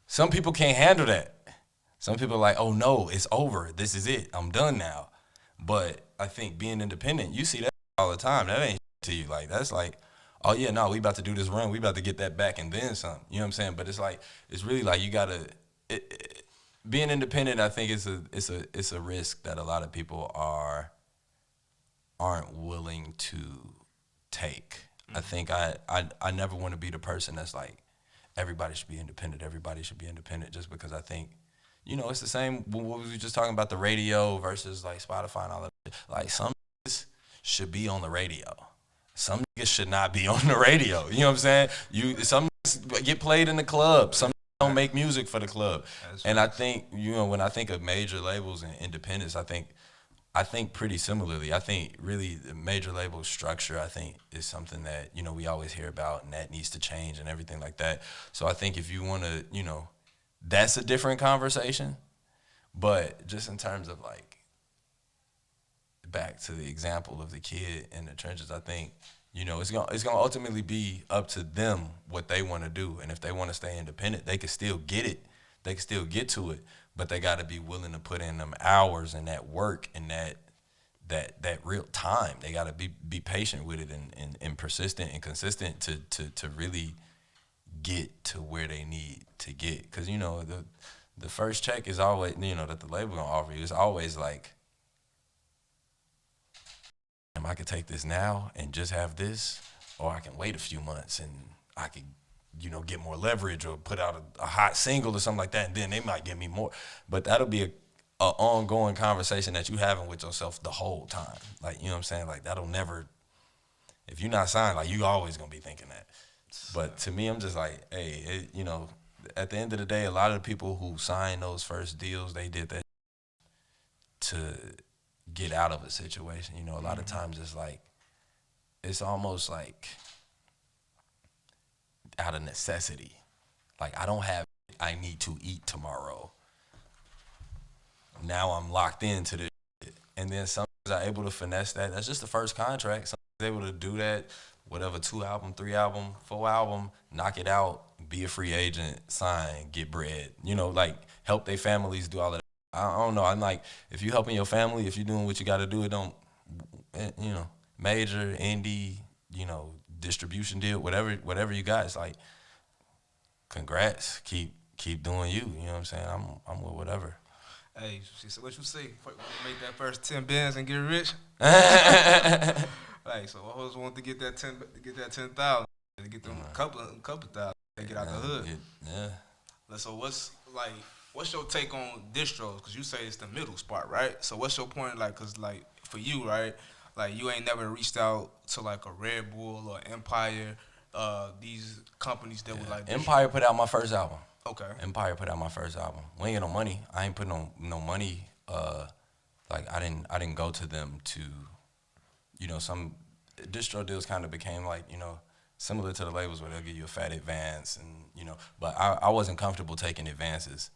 Some people can't handle that. Some people are like, oh no, it's over. This is it. I'm done now. But I think being independent, you see that all the time. That ain't to you. Like, that's like, oh yeah, no, we about to do this run. We about to get that back and then some. You know what I'm saying? But it's like, it's really like you gotta. Being independent, I think it's a risk that a lot of people aren't willing to take. I think I never want to be the person that's like, everybody should be independent. Everybody should be independent, just because I think you know, it's the same. What was we just talking about, the radio versus like Spotify and all that. Like some niggas should be on the radio. Some niggas should not be on the radio. You know what I'm saying? Some niggas get played in the club. Some niggas don't make music for the club. And I think, you know, when I think of major labels and independence, I think pretty similarly. I think really the major label structure, I think, is something that, you know, we always hear about and that needs to change and everything like that. So I think if you want to, you know, that's a different conversation. But just in terms of like, back to the example of the kid in the trenches, I think, you know, it's gonna ultimately be up to them what they want to do. And if they want to stay independent, they can still get it. They can still get to it. But they got to be willing to put in them hours and that work and that real time. They got to be patient with it and persistent and consistent to really get to where they need to get. Because, you know, the first check is always, you know, that the label gonna offer you. It's always like, I could take this now and just have this, or I can wait a few months and I could, you know, get more leverage or put out a hot single or something like that, and then they might give me more. But that'll be a ongoing conversation that you having with yourself the whole time. Like, you know what I'm saying? Like, that'll never, if you're not signed, like, you always gonna be thinking that. But to me, I'm just like, hey, you know, at the end of the day, a lot of the people who signed those first deals, they did that to get out of a situation. You know, a lot of times it's like, it's almost like out of necessity. Like, I don't have, I need to eat tomorrow. Now I'm locked into this shit. And then some are able to finesse that. That's just the first contract. Some are able to do that, whatever, 2 album, 3 album, 4 album, knock it out, be a free agent, sign, get bread. You know, like, help their families do all of that. I don't know. I'm like, if you helping your family, if you're doing what you got to do, it don't, you know, major, indie, you know, distribution deal, whatever you got. It's like, congrats. Keep doing you. You know what I'm saying? I'm with whatever. Hey, so what you say? Make that first 10 bands and get rich. Like, so I always want to get that 10,000, to get them a couple thousand, to get out the hood. Yeah. So what's your take on distros? Because you say it's the middle spot, right? So what's your point, like, because, like, for you, right, like, you ain't never reached out to, like, a Red Bull or Empire, these companies that would, like, Empire put out my first album. Okay. Empire put out my first album. We ain't get no money. I ain't put no money. Like, I didn't go to them to, you know, some distro deals kind of became like, you know, similar to the labels where they'll give you a fat advance and, you know, but I wasn't comfortable taking advances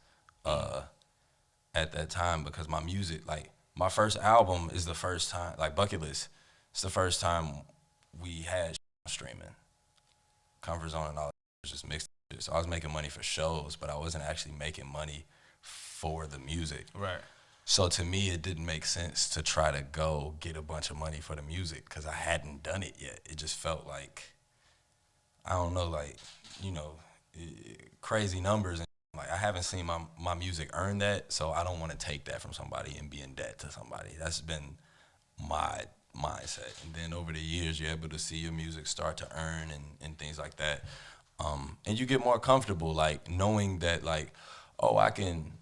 at that time because my music, like, my first album is the first time, like, Bucket List, it's the first time we had streaming. Comfort Zone and all that was just mixed. So I was making money for shows, but I wasn't actually making money for the music. Right. So to me, it didn't make sense to try to go get a bunch of money for the music because I hadn't done it yet. It just felt like, I don't know, like, you know, crazy numbers. And like, I haven't seen my music earn that, so I don't want to take that from somebody and be in debt to somebody. That's been my mindset. And then over the years, you're able to see your music start to earn and things like that. And you get more comfortable, like, knowing that, like, oh, I can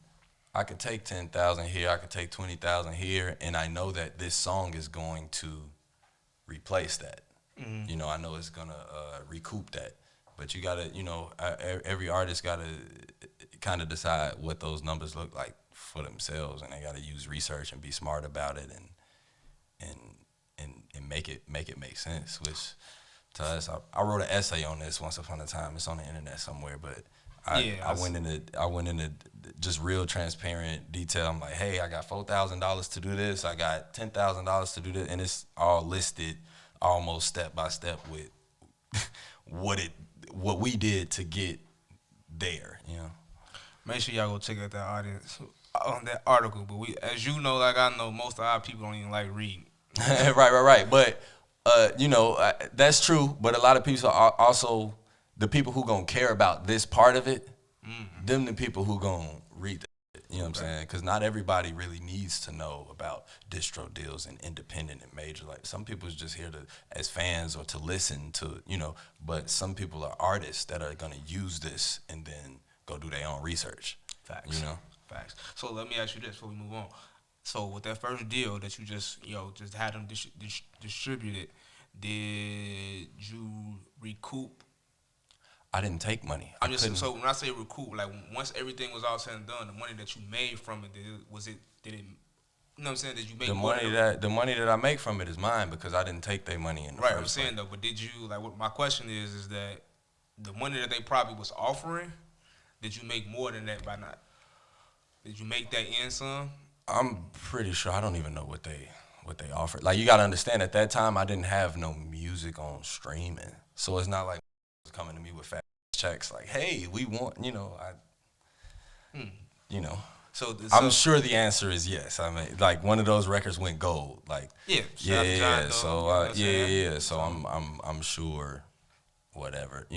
take 10,000 here, I can take 20,000 here, and I know that this song is going to replace that. Mm-hmm. You know, I know it's gonna recoup that. But you gotta, you know, every artist gotta kind of decide what those numbers look like for themselves, and they gotta use research and be smart about it, and make it make sense. Which to us, I wrote an essay on this once upon a time. It's on the internet somewhere, but I went into just real transparent detail. I'm like, hey, I got $4,000 to do this. I got $10,000 to do this, and it's all listed almost step by step with what we did to get there. You know. Make sure y'all go check out that audience on that article. But we, as you know, like I know, most of our people don't even like reading. Right. But you know, that's true. But a lot of people are also the people who gonna care about this part of it. Mm-hmm. Them the people who gonna read that. You know what I'm saying? Because not everybody really needs to know about distro deals and independent and major. Like, some people is just here to as fans or to listen to, you know. But some people are artists that are gonna use this and then go do their own research. Facts. You know. Facts. So let me ask you this before we move on. So with that first deal that you just had them distributed, did you recoup? I didn't take money. I'm just so when I say recoup, like once everything was all said and done, the money that you made from it, did it? You know what I'm saying? Did you make the money that I make from it is mine because I didn't take their money in the right? first I'm saying place. though, but did you like? What my question is that the money that they probably was offering, did you make more than that by not? Did you make that in some? I'm pretty sure I don't even know what they offered. Like you got to understand, at that time I didn't have no music on streaming, so it's not like was coming to me with fat checks like, hey, we want, you know. So I'm sure the answer is yes. I mean, like one of those records went gold. Like yeah. yeah. So you know what I'm saying? yeah. So I'm sure, whatever,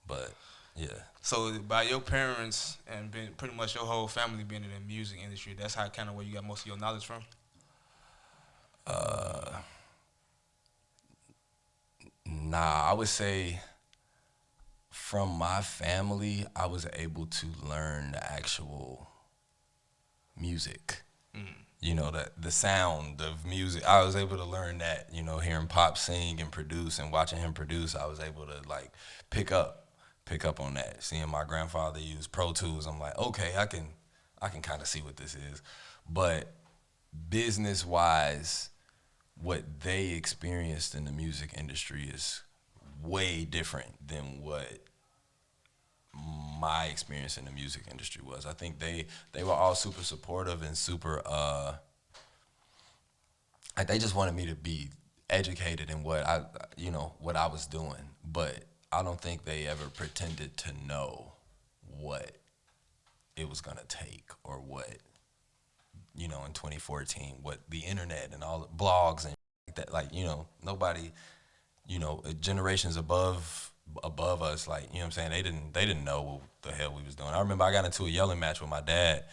But yeah. So by your parents and pretty much your whole family being in the music industry, that's how kind of where you got most of your knowledge from. Nah, I would say from my family, I was able to learn the actual music. The sound of music. I was able to learn that, hearing Pop sing and produce and watching him produce, I was able to like pick up on that. Seeing my grandfather use Pro Tools, I'm like, okay, I can kind of see what this is. But business wise, what they experienced in the music industry is way different than what my experience in the music industry was. I think they were all super supportive and super like they just wanted me to be educated in what I was doing, but I don't think they ever pretended to know what it was gonna take or what in 2014 what the internet and all the blogs and like that, nobody, generations above us, like, what I'm saying, they didn't know what the hell we was doing. I remember I got into a yelling match with my dad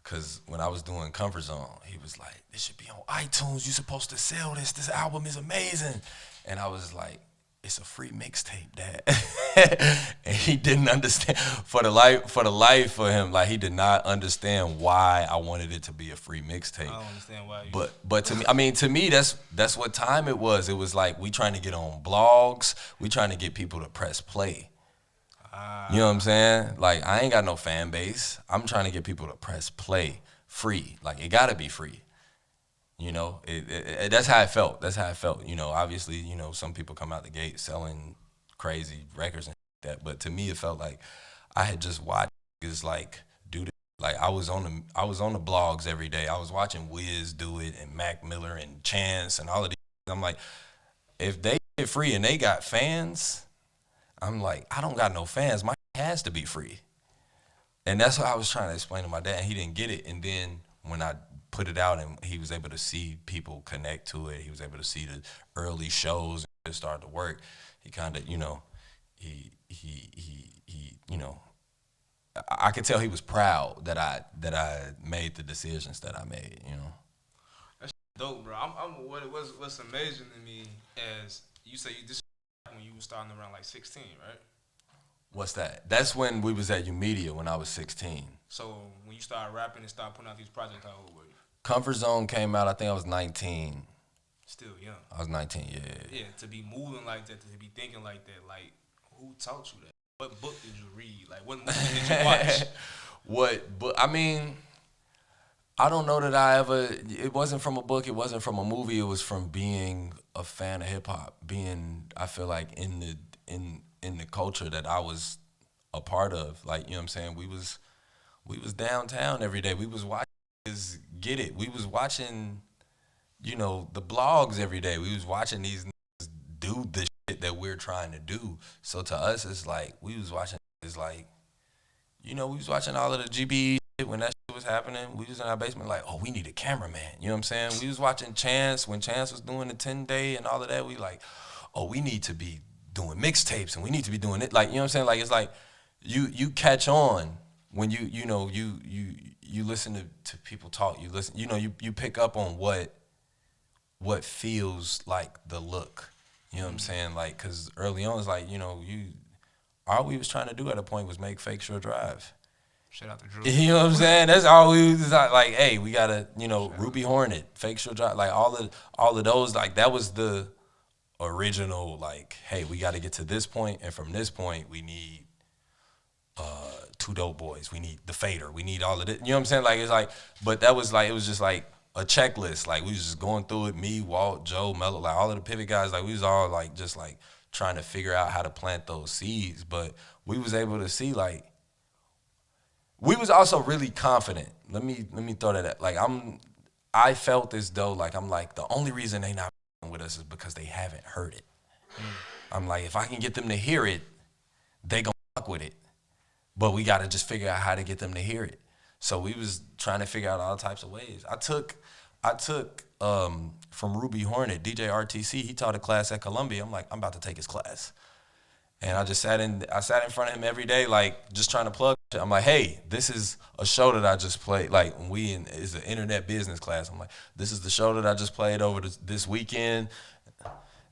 because when I was doing Comfort Zone, he was like, this should be on iTunes, you supposed to sell this album is amazing. And I was like, it's a free mixtape, Dad. And he didn't understand for the life of him, like he did not understand why I wanted it to be a free mixtape. I don't understand why. But to me, that's what time it was. It was like we trying to get on blogs, we trying to get people to press play. You know what I'm saying? Like I ain't got no fan base. I'm trying to get people to press play free. Like it gotta be free. That's how it felt. Obviously, some people come out the gate selling crazy records and that, but to me, it felt like I had just watched niggas like do this. Like I was on the blogs every day. I was watching Wiz do it and Mac Miller and Chance and all of these. I'm like, if they get free and they got fans, I'm like, I don't got no fans. My has to be free. And that's what I was trying to explain to my dad, and he didn't get it. And then when I put it out and he was able to see people connect to it, he was able to see the early shows and it started to work, he kind of, he I could tell he was proud that I made the decisions that I made, That's dope, bro. What's amazing to me is you say this when you was starting around like 16, right? What's that? That's when we was at U-Media when I was 16. So when you started rapping and started putting out these projects, how old were you? Comfort Zone came out, I think I was 19. Still young. I was 19, yeah. Yeah, to be moving like that, to be thinking like that, like, who taught you that? What book did you read? Like, what movie did you watch? I mean, I don't know that it wasn't from a book, it wasn't from a movie, it was from being a fan of hip hop, I feel like in the culture that I was a part of. Like, you know what I'm saying? We was downtown every day. We was watching Get It. We was watching, the blogs every day. We was watching these niggas do the shit that we're trying to do. So to us, it's like, we was watching, we was watching all of the GB shit when that shit was happening. We was in our basement like, oh, we need a cameraman. You know what I'm saying? We was watching Chance when Chance was doing the 10-day and all of that. We like, oh, we need to be doing mixtapes and we need to be doing it. Like, you know what I'm saying? Like, it's like you catch on when you listen to people talk. You listen, you pick up on what feels like the look. You know what I'm saying? Like, because early on, it's like, all we was trying to do at a point was make Fake Sure Drive. Shout out to Drew. You know what I'm saying? That's all we was like. Hey, we gotta, you know, Ruby Hornet, Fake Short Drive, like all of those. Like that was the original. Like, hey, we got to get to this point, and from this point, we need two dope boys. We need the fader. We need all of it. You know what I'm saying? Like it's like, but that was like it was just like a checklist. Like we was just going through it. Me, Walt, Joe, Mello, like all of the pivot guys. Like we was all like just like trying to figure out how to plant those seeds. But we was able to see like. We was also really confident. Let me throw that at. Like I felt as though like I'm like the only reason they not with us is because they haven't heard it. I'm like if I can get them to hear it, they gonna fuck with it. But we gotta just figure out how to get them to hear it. So we was trying to figure out all types of ways. I took from Ruby Hornet, DJ RTC, he taught a class at Columbia. I'm like, I'm about to take his class. And I just sat in front of him every day, like just trying to plug shit. I'm like, hey, this is a show that I just played. Like when it's an internet business class. I'm like, this is the show that I just played over this weekend.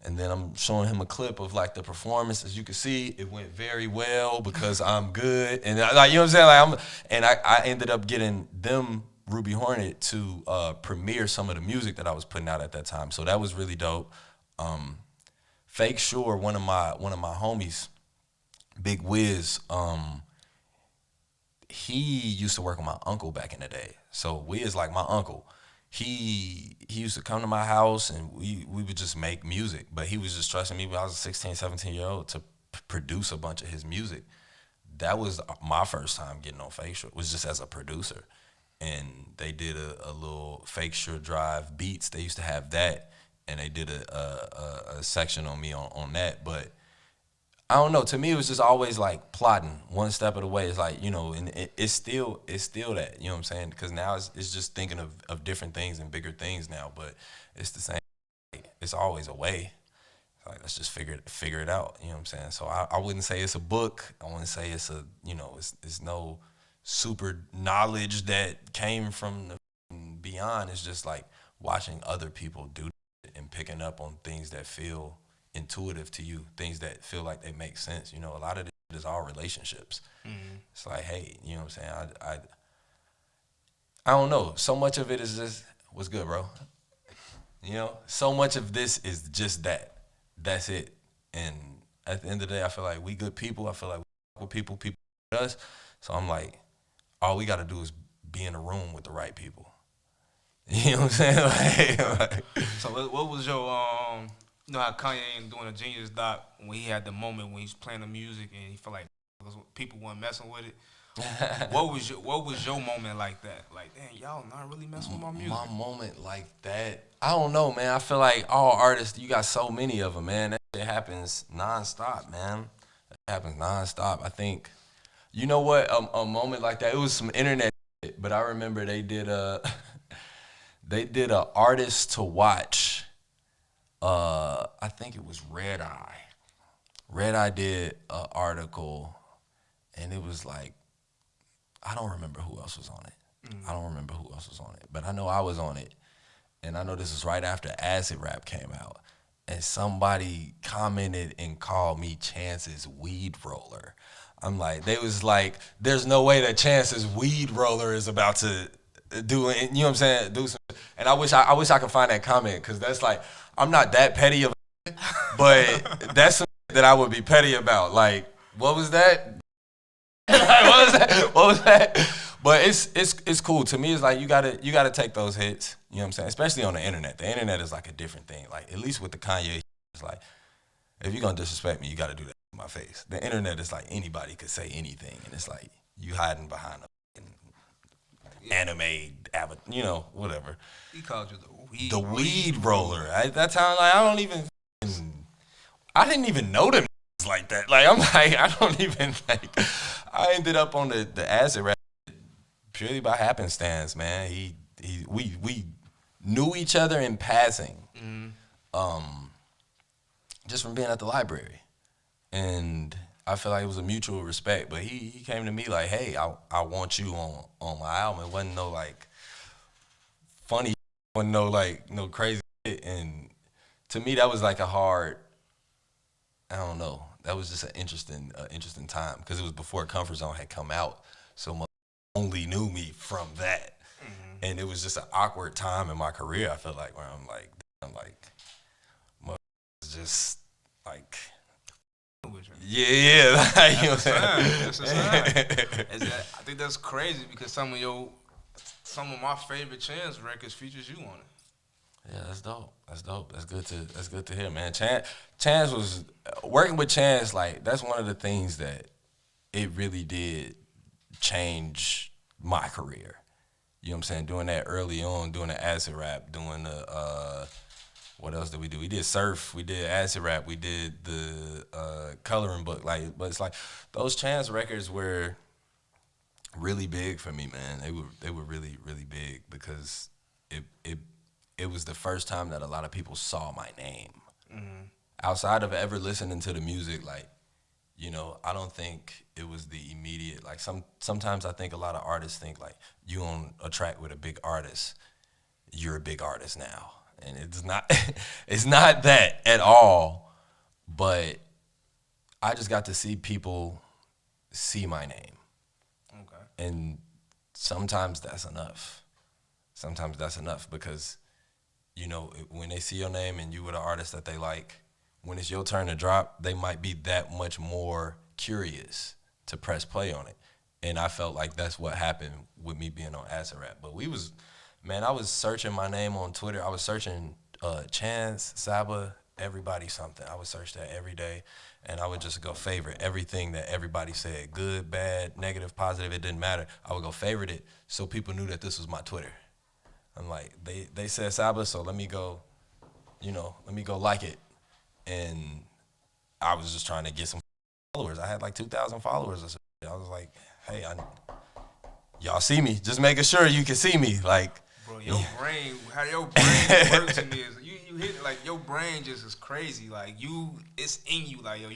And then I'm showing him a clip of like the performance. As you can see, it went very well because I'm good. And like, you know what I'm saying? Like I ended up getting them, Ruby Hornet, to premiere some of the music that I was putting out at that time. So that was really dope. Fake Sure, one of my homies, Big Wiz, he used to work with my uncle back in the day. So Wiz like my uncle. He used to come to my house and we would just make music. But he was just trusting me when I was a 16, 17-year-old to produce a bunch of his music. That was my first time getting on Fake Sure, was just as a producer. And they did a little Fake Sure Drive beats. They used to have that. And they did a section on me on that. But I don't know. To me, it was just always like plotting one step of the way. It's like, you know, and it's still that, you know what I'm saying? Because now it's just thinking of different things and bigger things now. But it's the same. It's always a way. Like, let's just figure it out. You know what I'm saying? So I wouldn't say it's a book. I wouldn't say it's a, you know, it's no super knowledge that came from the beyond. It's just like watching other people do and picking up on things that feel intuitive to you, things that feel like they make sense. You know, a lot of it is all relationships. Mm-hmm. It's like, hey, you know what I'm saying? I don't know. So much of it is just, what's good, bro? You know, so much of this is just that. That's it. And at the end of the day, I feel like we good people. I feel like we with people with us. So I'm like, all we got to do is be in a room with the right people. You know what I'm saying? Like, So what was your you know how Kanye ain't doing a Genius doc when he had the moment when he's playing the music and he felt like people weren't messing with it. What was your moment like that? Like, damn, y'all not really messing with my music. My moment like that, I don't know, man. I feel like all artists, you got so many of them, man. That shit happens nonstop, man. It happens nonstop. I think, you know what? A moment like that. It was some internet shit, but I remember they did a artist to watch. I think it was Red Eye. Red Eye did an article, and it was like, I don't remember who else was on it. I don't remember who else was on it, but I know I was on it. And I know this was right after Acid Rap came out. And somebody commented and called me Chance's weed roller. I'm like, they was like, there's no way that Chance's weed roller is about to do it. You know what I'm saying? Do some. And I wish I could find that comment, because that's like, I'm not that petty of a, but that's something that I would be petty about. Like, what was that? What was that? But it's cool. To me, it's like you gotta take those hits. You know what I'm saying? Especially on the internet. The internet is like a different thing. Like, at least with the Kanye, it's like, if you're gonna disrespect me, you gotta do that in my face. The internet is like anybody could say anything, and it's like you hiding behind a anime, you know, whatever. He called you the weed roller. At that time, like, I didn't even know them like that. Like, I'm like, I don't even like. I ended up on the Acid Rap purely by happenstance, man. We knew each other in passing, just from being at the library, and I feel like it was a mutual respect. But he came to me like, hey, I want you on my album. It wasn't no like funny, wasn't no like no crazy shit. And to me, that was like a hard, I don't know. That was just an interesting time, because it was before Comfort Zone had come out. So only knew me from that. And it was just an awkward time in my career, I feel like, where I'm like, just like, yeah, like, you know what I'm saying? That's a sign. I think that's crazy because some of my favorite Chance records features you on it. Yeah, that's dope. That's dope. That's good to hear, man. Chance was working with Chance. Like, that's one of the things that it really did change my career. You know what I'm saying? Doing that early on, doing the acid rap, doing the what else did we do? We did surf, we did acid rap, we did the coloring book. Like, but it's like those Chance records were really big for me, man. They were really, really big because it was the first time that a lot of people saw my name. Outside of ever listening to the music, like, you know, I don't think it was the immediate, like, sometimes I think a lot of artists think, like, you on a track with a big artist, you're a big artist now. And it's not it's not that at all, but I just got to see people see my name. Okay. And sometimes that's enough. Sometimes that's enough because, you know, when they see your name and you were the artist that they like, when it's your turn to drop, they might be that much more curious to press play on it. And I felt like that's what happened with me being on Acid Rap. But I was searching my name on Twitter. I was searching Chance, Saba, everybody something. I would search that every day, and I would just go favorite everything that everybody said, good, bad, negative, positive, it didn't matter. I would go favorite it so people knew that this was my Twitter. I'm like, they said Saba, so let me go like it. And I was just trying to get some followers. I had like 2,000 followers or something. I was like, hey, y'all see me. Just making sure you can see me. Like, bro, how your brain works in this, you hit, like, your brain just is crazy. Like, it's in you. Like, yo,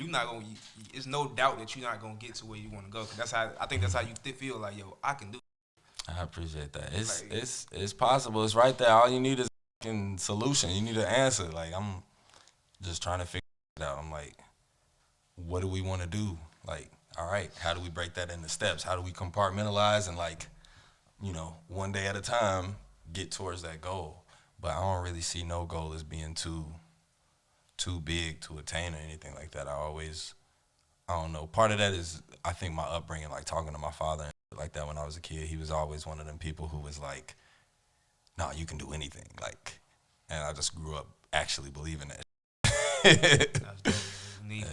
it's no doubt that you're not going to get to where you want to go. Cause I think that's how you feel like, yo, I can do it. I appreciate that. It's possible. It's right there. All you need is a solution. You need an answer. Like, I'm just trying to figure it out. I'm like, what do we want to do? Like, all right, how do we break that into steps? How do we compartmentalize and, like, you know, one day at a time get towards that goal? But I don't really see no goal as being too big to attain or anything like that. I don't know. Part of that is, I think, my upbringing, like talking to my father and like that when I was a kid. He was always one of them people who was like, nah, you can do anything. Like, and I just grew up actually believing that. That's dope. Need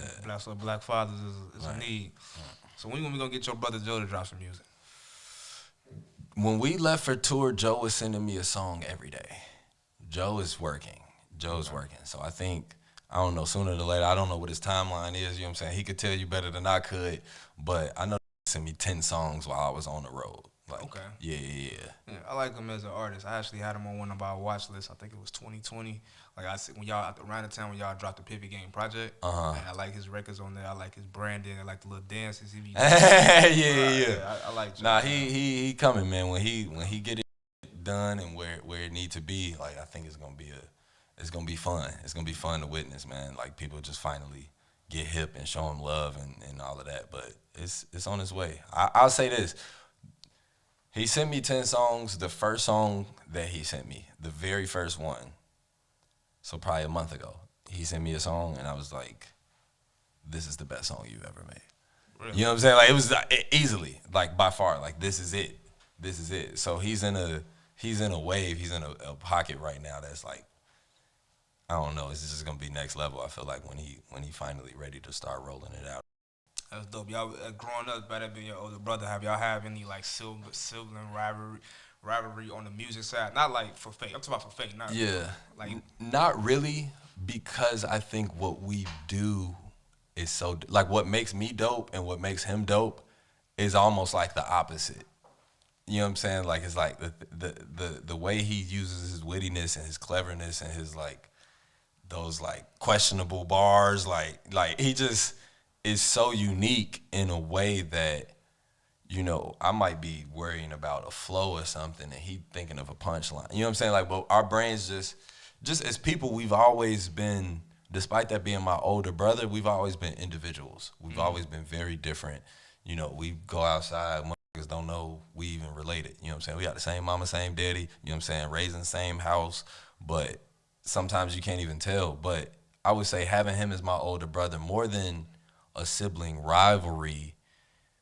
black fathers is right. A need. So when we gonna get your brother Joe to drop some music? When we left for tour, Joe was sending me a song every day. Joe is working. Joe's working. So I think, I don't know, sooner or later, I don't know what his timeline is, you know what I'm saying? He could tell you better than I could, but I know he sent me 10 songs while I was on the road. Like, okay. Yeah, I like him as an artist. I actually had him on one of our watch lists. I think it was 2020. Like, I said, when y'all around the time when y'all dropped the Pivot Game project, and I like his records on there. I like his branding. I like the little dances he be doing. yeah. I like Joe. Nah, he coming, man. When he get it done and where it need to be, like, I think it's gonna be fun. It's gonna be fun to witness, man. Like, people just finally get hip and show him love and all of that. But it's on its way. I'll say this. He sent me 10 songs. The first song that he sent me, the very first one, so probably a month ago, he sent me a song, and I was like, this is the best song you've ever made. Really? You know what I'm saying? Like, it was easily, like, by far, like, this is it. This is it. So he's in a wave. He's in a pocket right now that's like, I don't know. It's just going to be next level, I feel like, when he finally ready to start rolling it out. That's dope. Y'all growing up, better being your older brother, have y'all have any, like, sibling rivalry on the music side? Not like for fake. I'm talking about for fake. Not like not really, because I think what we do is so, like, what makes me dope and what makes him dope is almost like the opposite. You know what I'm saying? Like, it's like the way he uses his wittiness and his cleverness and his, like, those, like, questionable bars, like he just is so unique in a way that, you know, I might be worrying about a flow or something and he thinking of a punchline. You know what I'm saying? Like, but our brains just as people, we've always been, despite that being my older brother, we've always been individuals. We've always been very different. You know, we go outside, niggas don't know we even related. You know what I'm saying? We got the same mama, same daddy. You know what I'm saying? Raised in the same house, but sometimes you can't even tell. But I would say having him as my older brother, more than a sibling rivalry,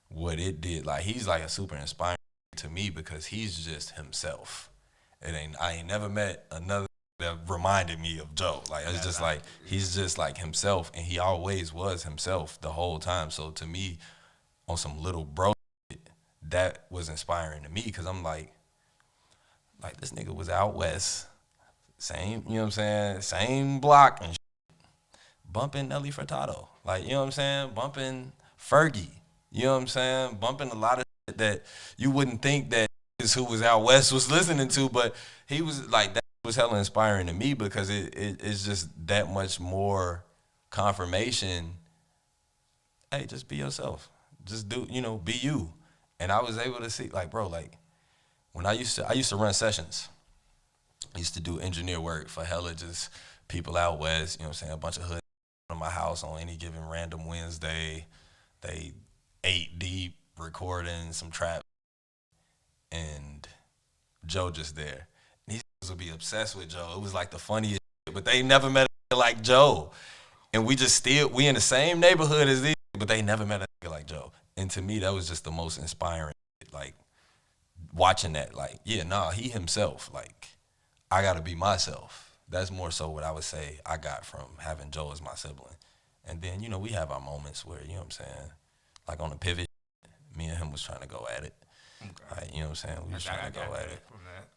what it did, like he's like a super inspiring to me because he's just himself. I ain't never met another that reminded me of Joe. Like it's just like he's just like himself, and he always was himself the whole time. So to me, on some little bro, that was inspiring to me because I'm like this nigga was out west, same, you know what I'm saying, same block and bumping Nelly Furtado, like, you know what I'm saying, bumping Fergie, you know what I'm saying, bumping a lot of shit that you wouldn't think that is who was out west was listening to, but he was like, that was hella inspiring to me because it's just that much more confirmation. Hey, just be yourself. Just do, be you. And I was able to see, like, bro, like, when I used to run sessions. I used to do engineer work for hella just people out west, you know what I'm saying, a bunch of hood in my house on any given random Wednesday. They 8 deep recording some trap, and Joe just there. And these would be obsessed with Joe. It was like the funniest shit, but they never met a nigga like Joe. And we in the same neighborhood as these, but they never met a nigga like Joe. And to me, that was just the most inspiring, like, watching that, like, he himself, like, I gotta be myself. That's more so what I would say I got from having Joe as my sibling. And then, we have our moments where, you know what I'm saying, like on the pivot, me and him was trying to go at it. Okay. Like, you know what I'm saying? We was trying to go at it. From that.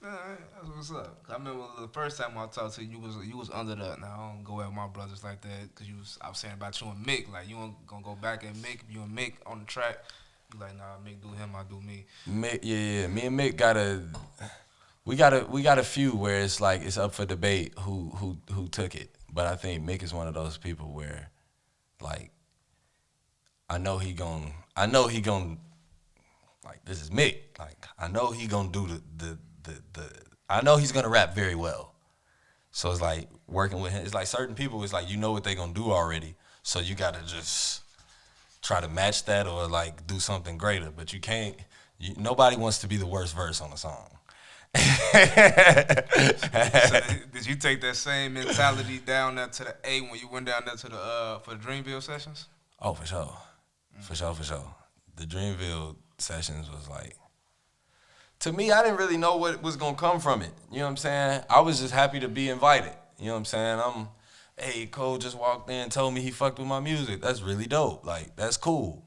That's what's up. I remember the first time I talked to you, you was under that. Now I don't go at my brothers like that because I was saying about you and Mick. Like, you ain't gonna go back at Mick. You and Mick on the track. You like, nah, Mick do him, I do me. Mick, yeah. Me and Mick we got a few where it's like it's up for debate who took it. But I think Mick is one of those people where, like, I know he gon' like, this is Mick. Like, I know he gonna do the I know he's gonna rap very well. So it's like working with him. It's like certain people, it's like you know what they gonna do already. So you gotta just try to match that or like do something greater. But you can't, nobody wants to be the worst verse on a song. So did you take that same mentality down there to the A when you went down there to the for the Dreamville sessions? Oh, for sure. For sure. The Dreamville sessions was like, to me, I didn't really know what was gonna come from it. You know what I'm saying? I was just happy to be invited. You know what I'm saying? Hey, Cole just walked in, told me he fucked with my music. That's really dope. Like, that's cool.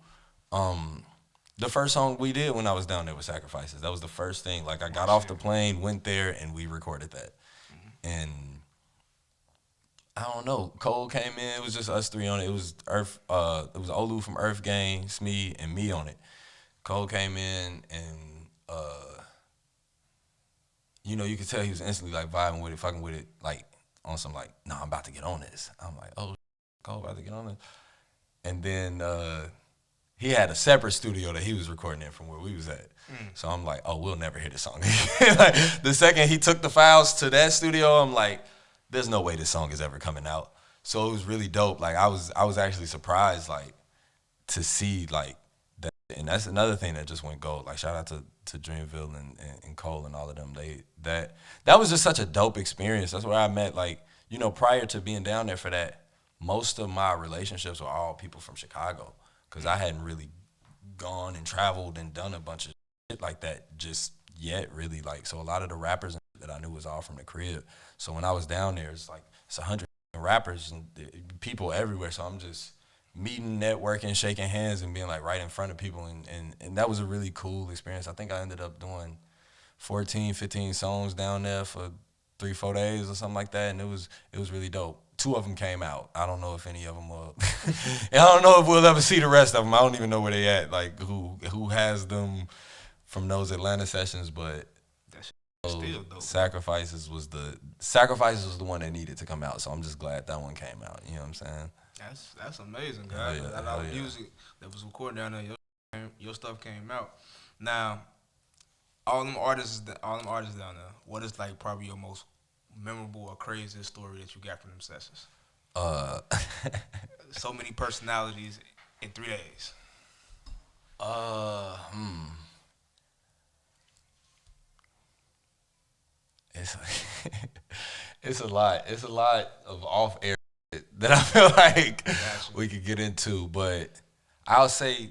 The first song we did when I was down there was Sacrifices. That was the first thing. Like, I got off the plane, went there, and we recorded that. And I don't know. Cole came in. It was just us three on it. It was Earth. It was Olu from Earth Gang, Smee, and me on it. Cole came in and you could tell he was instantly like vibing with it, fucking with it, like on some like, no, I'm about to get on this. I'm like, oh, Cole about to get on this. And then he had a separate studio that he was recording in from where we was at. So I'm like, oh, we'll never hear this song. Like, the second he took the files to that studio, I'm like, there's no way this song is ever coming out. So it was really dope. Like, I was actually surprised, like, to see like that. And that's another thing that just went gold. Like, shout out to Dreamville and Cole and all of them. That was just such a dope experience. That's where I met, like, prior to being down there for that, most of my relationships were all people from Chicago because I hadn't really gone and traveled and done a bunch of shit like that just yet, really. Like, so a lot of the rappers that I knew was all from the crib. So when I was down there, it's 100 rappers and people everywhere. So I'm just meeting, networking, shaking hands, and being like right in front of people, and that was a really cool experience. I think I ended up doing 14, 15 songs down there for 3-4 days or something like that, and it was really dope. 2 of them came out. I don't know if any of them will. And I don't know if we'll ever see the rest of them. I don't even know where they at, like who has them from those Atlanta sessions, but Still dope. Sacrifices was the one that needed to come out, so I'm just glad that one came out. You know what I'm saying? That's amazing, guys. Yeah, a lot of music that was recorded down there, your stuff came out. Now, all them artists down there, what is like probably your most memorable or craziest story that you got from them sessions? so many personalities in 3 days? Uh, hmm. It's it's a lot. It's a lot of off air that I feel like Gotcha. we could get into, but I'll say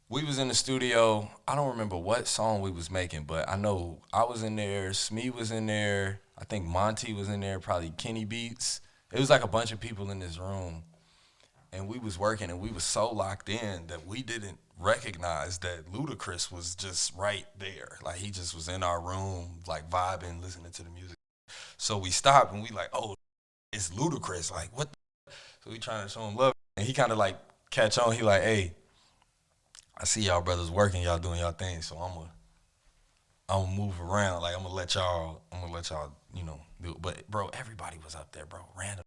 we was in the studio. I don't remember what song we was making, but I know I was in there. Smee was in there. I think Monty was in there. Probably Kenny Beats. It was like a bunch of people in this room, and we was working, and we was so locked in that we didn't recognize that Ludacris was just right there. Like he just was in our room, like vibing, listening to the music. So we stopped and we like, oh, it's Ludacris. Like what? So we trying to show him love, and he kind of like catch on. He like, hey, I see y'all brothers working, y'all doing y'all thing. So I'm gonna move around. Like I'm gonna let y'all, you know, do it. But bro, everybody was up there, bro. Random.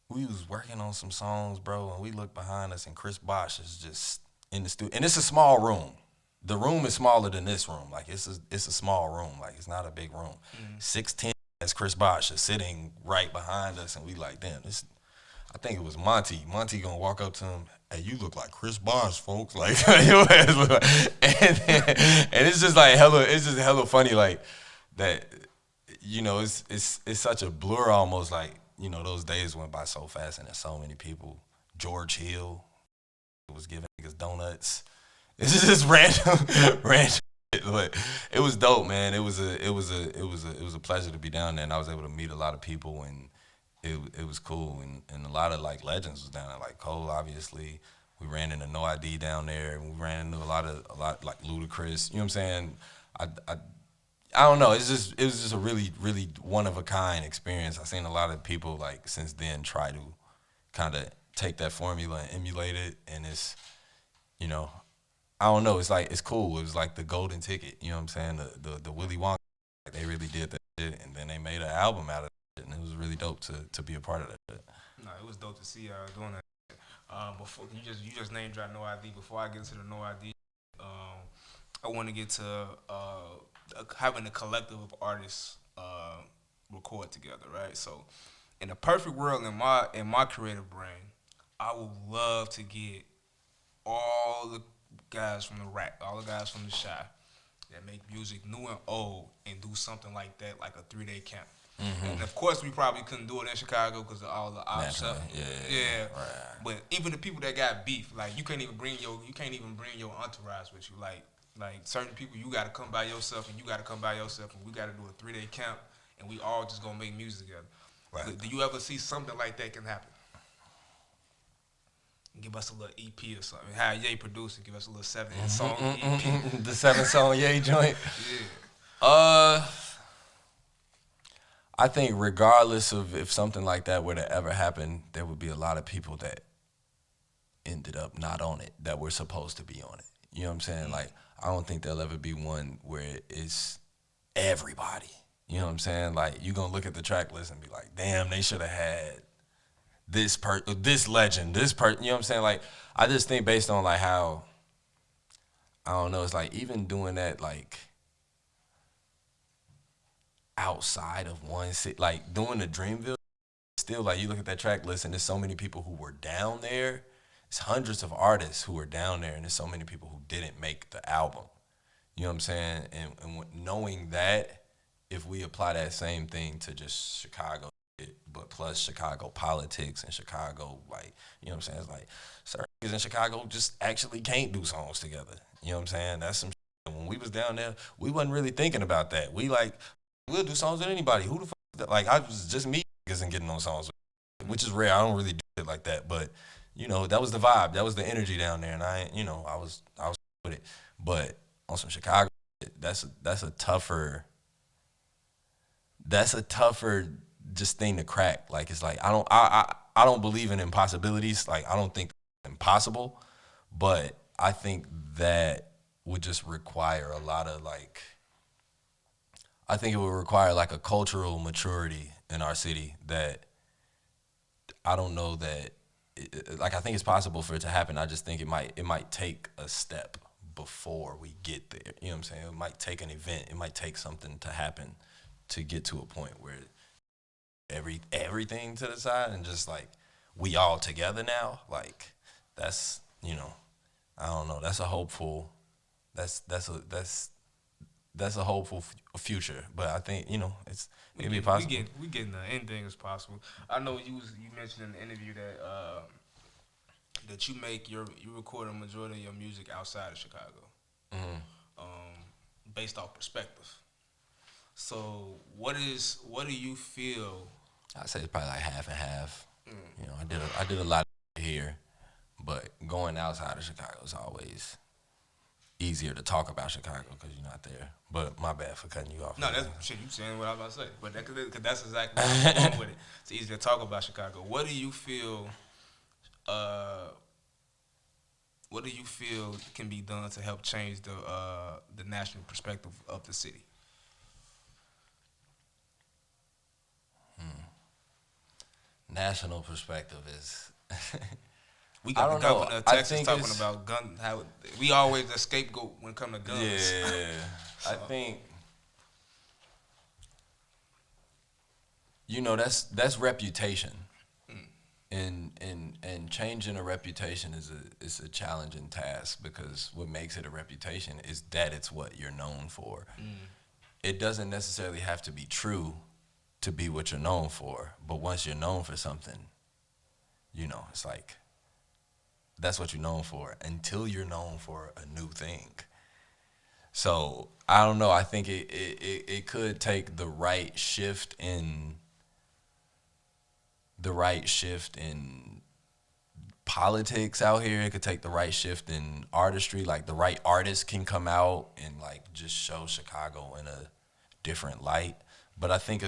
We was working on some songs, bro, and we looked behind us, and Chris Bosh is just in the studio. And it's a small room. The room is smaller than this room. Like it's a small room. Like it's not a big room. 6'10" as Chris Bosh is sitting right behind us, and we like, damn, this. I think it was Monty. Monty gonna walk up to him. Hey, you look like Chris Bosh, folks. Like, your ass look like, and it's just like hella. It's just hella funny, like that. You know, it's such a blur almost. Like, you know, those days went by so fast, and there's so many people. George Hill was giving niggas donuts. It's just random. But it was dope, man. It was a pleasure to be down there, and I was able to meet a lot of people, and it was cool, and a lot of like legends was down there, like Cole, obviously. We ran into No ID down there, and we ran into a lot like Ludacris. You know what I'm saying? I don't know. It was just a really, really one of a kind experience. I've seen a lot of people like since then try to kind of take that formula and emulate it, and it's, you know, I don't know. It's like it's cool. It was like the golden ticket. You know what I'm saying? The Willy Wonka. Like, they really did that shit, and then they made an album out of it, and it was really dope to be a part of that shit. No, it was dope to see y'all doing that. Before you just name drop No ID. Before I get into the No ID, I want to get to having a collective of artists record together, right? So, in a perfect world, in my creative brain, I would love to get all the guys from the rack, all the guys from the Shy that make music new and old, and do something like that, like a 3-day camp. And of course, we probably couldn't do it in Chicago because of all the ops stuff. Yeah. Right. But even the people that got beef, like you can't even bring your entourage with you. Like certain people, you got to come by yourself, and you got to come by yourself, and we got to do a 3-day camp, and we all just gonna make music together. Right. Do you ever see something like that can happen? Give us a little EP or something. Have Ye produce it. Give us a little 7-song EP. The 7-song Ye joint. Yeah. I think regardless of if something like that were to ever happen, there would be a lot of people that ended up not on it that were supposed to be on it. You know what I'm saying? Like, I don't think there'll ever be one where it's everybody. You know what I'm saying? Like, you're going to look at the track list and be like, damn, they should have had this legend, you know what I'm saying? Like, I just think based on, like, how, I don't know, it's like even doing that, like, outside of one city, like doing the Dreamville, still, like, you look at that track list and there's so many people who were down there. It's hundreds of artists who were down there, and there's so many people who didn't make the album. You know what I'm saying? And knowing that, if we apply that same thing to just Chicago, but plus Chicago politics and Chicago, like, you know what I'm saying? It's like certain niggas in Chicago just actually can't do songs together. You know what I'm saying? That's some shit. When we was down there, we wasn't really thinking about that. We like, we'll do songs with anybody. Who the fuck is that? Like, I was just me niggas and getting on songs with, which is rare. I don't really do it like that, but you know, that was the vibe. That was the energy down there, and I was with it. But on some Chicago, that's a tougher just thing to crack. Like, it's like I don't believe in impossibilities. Like, I don't think it's impossible, but I think that would just require a lot of, like, I think it would require like a cultural maturity in our city that I don't know that, like, I think it's possible for it to happen. I just think it might take a step before we get there. You know what I'm saying? It might take an event. It might take something to happen to get to a point where everything to the side and just like we all together now. Like that's I don't know. That's a hopeful. That's a hopeful future. But I think it's it can be possible. We getting there. Anything is possible. I know you mentioned in the interview that you record a majority of your music outside of Chicago, based off perspective. So what do you feel? I'd say it's probably like half and half. I did a lot here, but going outside of Chicago is always easier to talk about Chicago because you're not there. But my bad for cutting you off. No, that's shit. You saying what I was about to say, but cause that's exactly what I'm going with it. It's easier to talk about Chicago. What do you feel? What do you feel can be done to help change the national perspective of the city? National perspective is. We got the governor of Texas talking about gun. How we always a scapegoat when it comes to guns. Yeah, I think that's reputation, and changing a reputation is a challenging task because what makes it a reputation is that it's what you're known for. It doesn't necessarily have to be true to be what you're known for, but once you're known for something, it's like. That's what you're known for until you're known for a new thing. So I don't know. I think it could take the right shift in politics out here. It could take the right shift in artistry. Like the right artist can come out and like just show Chicago in a different light. But I think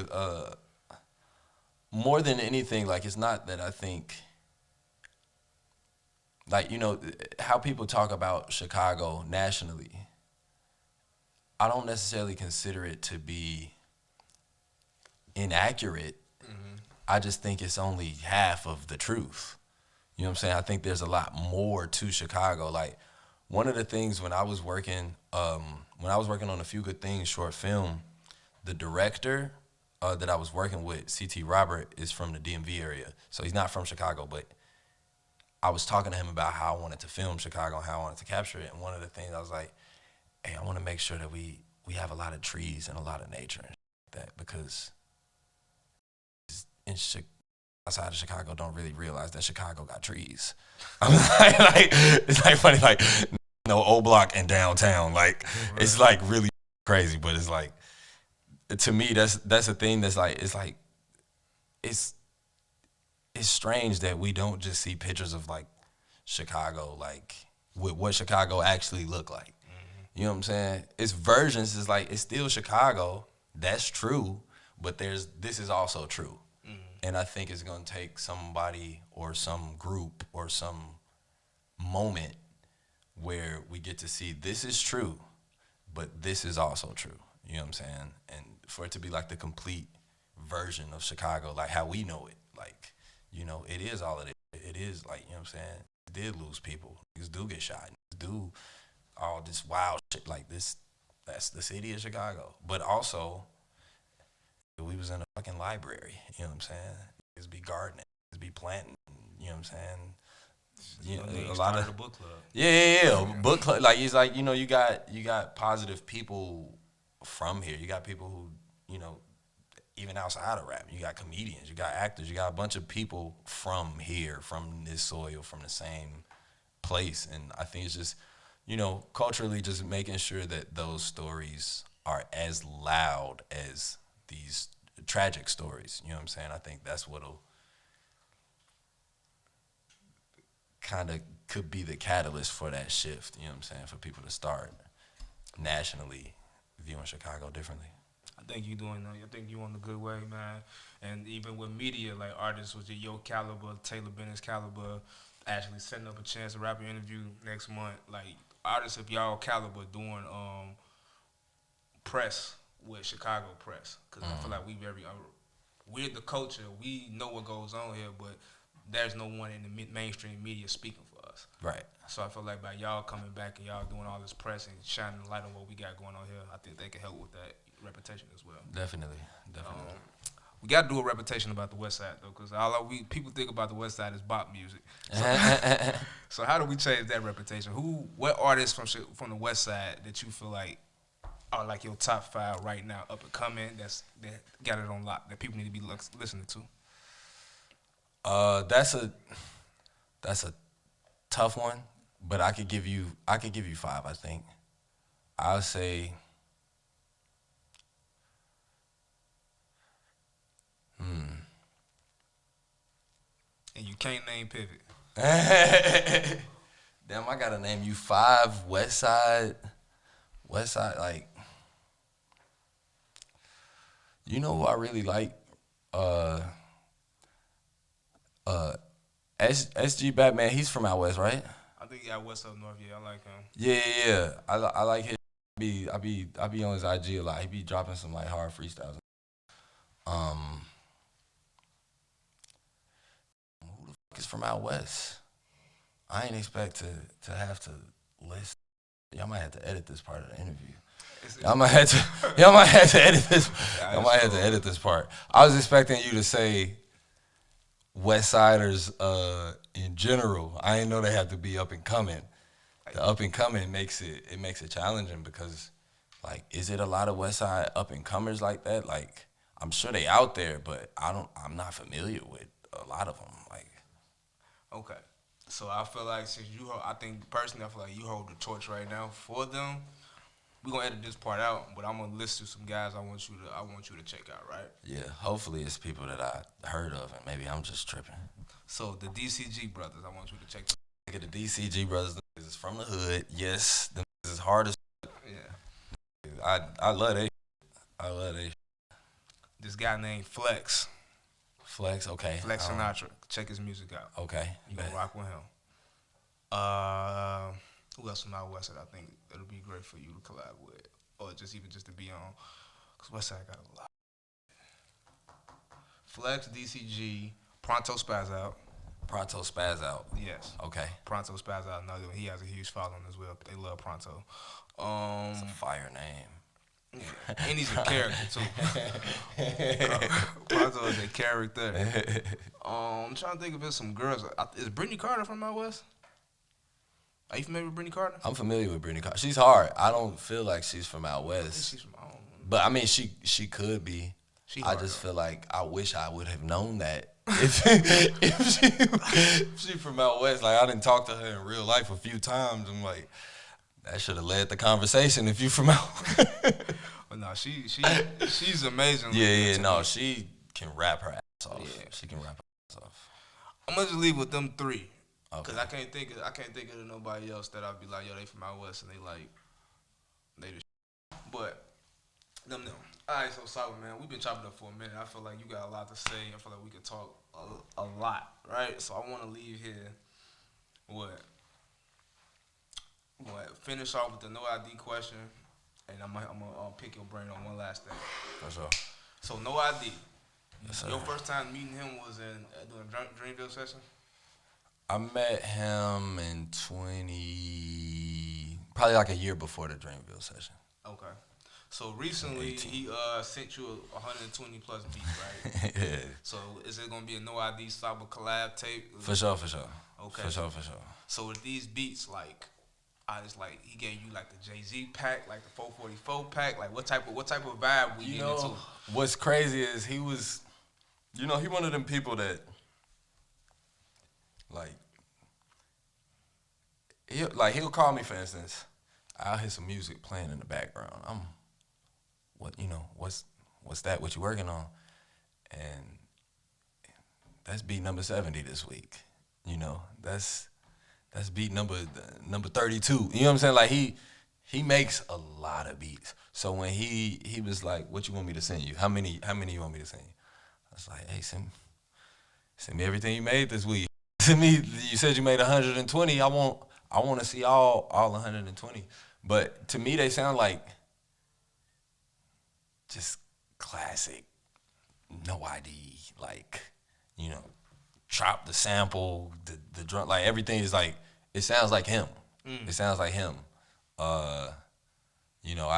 more than anything, like it's not that I think. Like, how people talk about Chicago nationally, I don't necessarily consider it to be inaccurate. I just think it's only half of the truth. You know what I'm saying? I think there's a lot more to Chicago. Like, one of the things when I was working on A Few Good Things short film, the director that I was working with, C.T. Robert, is from the DMV area. So he's not from Chicago, but I was talking to him about how I wanted to film Chicago and how I wanted to capture it. And one of the things I was like, hey, I want to make sure that we have a lot of trees and a lot of nature and like that because outside of Chicago don't really realize that Chicago got trees. I'm like it's like funny, like O Block and downtown. Like it's like really crazy, but it's like to me that's a thing that's like it's strange that we don't just see pictures of like Chicago, like with what Chicago actually look like. You know what I'm saying? It's versions. It's like it's still Chicago. That's true, but this is also true. And I think it's gonna take somebody or some group or some moment where we get to see this is true, but this is also true. You know what I'm saying? And for it to be like the complete version of Chicago, like how we know it, like. It is all of it. It is like, what I'm saying? It did lose people. Niggas do get shot. Niggas do all this wild shit like this. That's the city of Chicago. But also, we was in a fucking library. You know what I'm saying? Niggas be gardening. Niggas be planting. You know what I'm saying? A lot of book club. Yeah. Book club. Like it's like you got positive people from here. You got people who even outside of rap, you got comedians, you got actors, you got a bunch of people from here, from this soil, from the same place. And I think it's just, culturally just making sure that those stories are as loud as these tragic stories. You know what I'm saying? I think that's what'll kind of could be the catalyst for that shift, you know what I'm saying, for people to start nationally viewing Chicago differently. I think you're on the good way, man. And even with media, like artists with your caliber, Taylor Bennett's caliber, actually setting up a chance to rap your interview next month. Like artists of y'all caliber doing press with Chicago press, because I feel like we're the culture. We know what goes on here, but there's no one in the mainstream media speaking for us. Right. So I feel like by y'all coming back and y'all doing all this press and shining the light on what we got going on here, I think they can help with that reputation as well. Definitely. We got to do a reputation about the West Side though, because people think about the West Side as bop music. So how do we change that reputation? What artists from the West Side that you feel like are like your top 5 right now, up and coming, that got it on lock, that people need to be listening to? That's a tough one, but I could give you 5. I think I'll say. And you can't name Pivot. Damn, I gotta name you 5 West Side, like, you know who I really like? SG Batman, he's from out west, right? I think he out west up north. Yeah, I like him. Yeah. I like him. I be on his IG a lot. He be dropping some like hard freestyles. Who the fuck is from out west? I ain't expect to have to list. Y'all might have to edit this part of the interview. Y'all might have to edit this. Y'all might have to edit this part. I was expecting you to say West Siders in general. I didn't know they have to be up and coming. The up and coming makes it challenging because, like, is it a lot of West Side up and comers like that? Like, I'm sure they out there, but I'm not familiar with a lot of them. Like, okay, so I feel like since I think personally, I feel like you hold the torch right now for them. We're gonna edit this part out, but I'm gonna list you some guys I want you to check out, right? Yeah, hopefully it's people that I heard of, and maybe I'm just tripping. So the DCG brothers, I want you to check. Look at the DCG brothers. Them niggas is from the hood. Yes, them niggas is hard as. Yeah. I love they. I love they. This guy named Flex. Flex, okay. Flex Sinatra. Check his music out. Okay. You gonna rock with him. Who else from out west that I think it'll be great for you to collab with, or just to be on? Cause Westside got a lot. Flex, DCG, Pronto Spaz Out. Pronto Spaz Out. Yes. Okay. Pronto Spaz Out. Another one. He has a huge following as well. They love Pronto. It's a fire name. Yeah. And he's a character too. Pronto is a character. I'm trying to think if it's some girls. Is Brittany Carter from out west? Are you familiar with Brittany Carter? I'm familiar with Brittany Carter. She's hard. I don't feel like she's from out west. She's from, but I mean, she could be. I just feel like I wish I would have known that if she from out west. Like, I didn't talk to her in real life a few times. I'm like, that should have led the conversation if you from out. But no, she's amazing. Yeah. No, she can rap her ass off. Yeah. She can rap her ass off. I'm gonna just leave with them 3. Okay. Cause I can't think of nobody else that I'd be like, yo, they from out west and they the shit. But them. All right, so Saba, man, we've been chopping up for a minute. I feel like you got a lot to say. I feel like we could talk a lot, right? So I want to leave here. What? Finish off with the no ID question, and I'm gonna pick your brain on one last thing. For sure. So no ID. Yes, sir. Your first time meeting him was in doing a Dreamville session. I met him in probably like a year before the Dreamville session. Okay. So recently 18. he sent you 120 plus beats, right? Yeah. So is it gonna be a no ID Saba collab tape? For sure. Okay. For sure. So with these beats, like, he gave you like the Jay-Z pack, like the 444 pack, like what type of vibe we getting into? What's crazy is he was, he one of them people that, he'll call me, for instance. I'll hear some music playing in the background. What's that? What you working on? And that's beat number 70 this week. That's beat number 32. You know what I'm saying? Like, he makes a lot of beats. So when he was like, what you want me to send you? How many you want me to send you? I was like, hey, send me everything you made this week. Send me, you said you made 120. I want to see all 120. But to me, they sound like just classic, no ID, chop the sample, the drum, like everything is like, it sounds like him. It sounds like him. I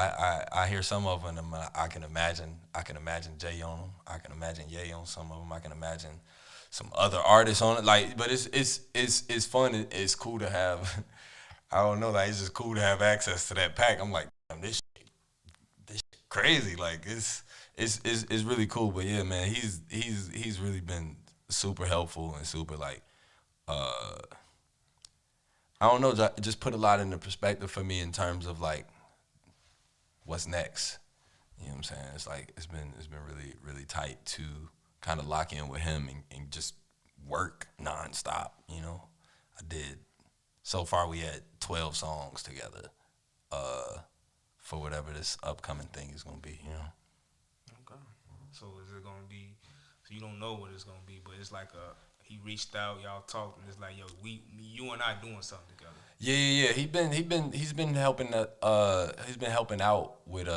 I hear some of them, and I can imagine Jay on them. I can imagine Ye on some of them. I can imagine some other artists on it. Like, but it's fun. It's cool to have. I don't know. Like, it's just cool to have access to that pack. I'm like, damn, this shit crazy. Like, it's really cool. But yeah, man, he's really been super helpful and super like. I don't know, just put a lot into perspective for me in terms of like what's next. You know what I'm saying? It's like it's been really, really tight to kind of lock in with him and just work nonstop, you know? I did. So far we had 12 songs together for whatever this upcoming thing is gonna be, you know? Okay. So is it gonna be, so you don't know what it's gonna be, but it's like he reached out, y'all talked, and it's like, yo, you and I doing something together. Yeah. He's been helping out with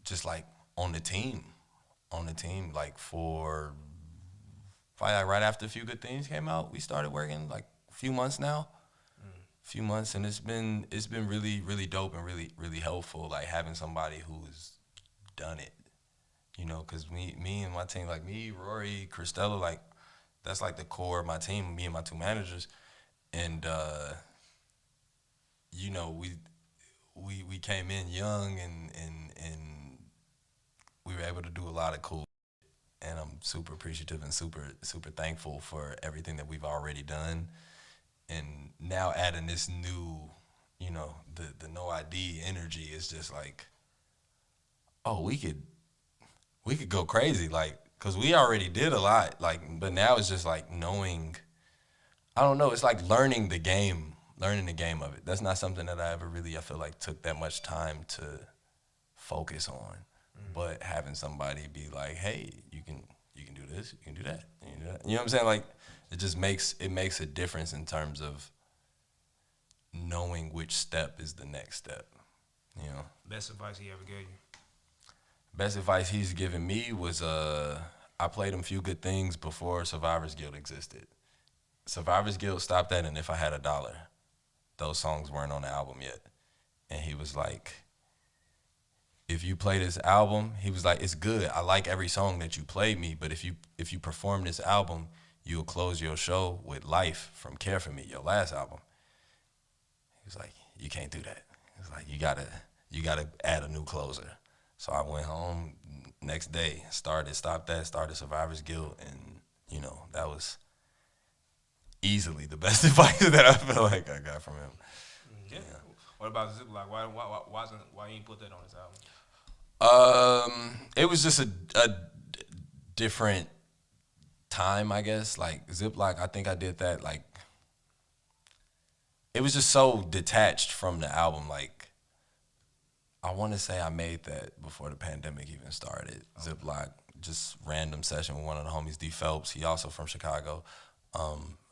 just like on the team, like for probably like right after A Few Good Things came out, we started working like a few months now. Few months, and it's been really, really dope and really, really helpful, like having somebody who's done it, you know, because me and my team, like me, Rory, Christella, like that's like the core of my team, me and my two managers, and you know, we came in young and we were able to do a lot of cool, and I'm super appreciative and super thankful for everything that we've already done. And now adding this new, you know, the no ID energy is just like, oh, we could go crazy, like, cause we already did a lot, like, but now it's just like knowing, I don't know, it's like learning the game of it. That's not something that I feel like took that much time to focus on, but having somebody be like, hey, you can do this, you can do that, you can do that. You know what I'm saying? Like, it makes a difference in terms of knowing which step is the next step, you know. Best advice he ever gave you? Best advice he's given me was I played him Few Good Things before Survivor's Guild existed. Survivor's Guild stopped that, and If I Had a Dollar. Those songs weren't on the album yet. And he was like, if you play this album, he was like, it's good. I like every song that you played me, but if you perform this album, you'll close your show with Life from Care For Me, your last album. He was like, you can't do that. He was like, you gotta add a new closer. So I went home next day, started Survivor's Guild, and you know, that was easily the best advice that I feel like I got from him. Yeah. What about Ziploc? Why you ain't put that on his album? It was just a different time, I guess. Like Ziploc, I think I did that like, it was just so detached from the album. Like, I want to say I made that before the pandemic even started. Okay. Ziploc, just random session with one of the homies, D Phelps. He also from Chicago.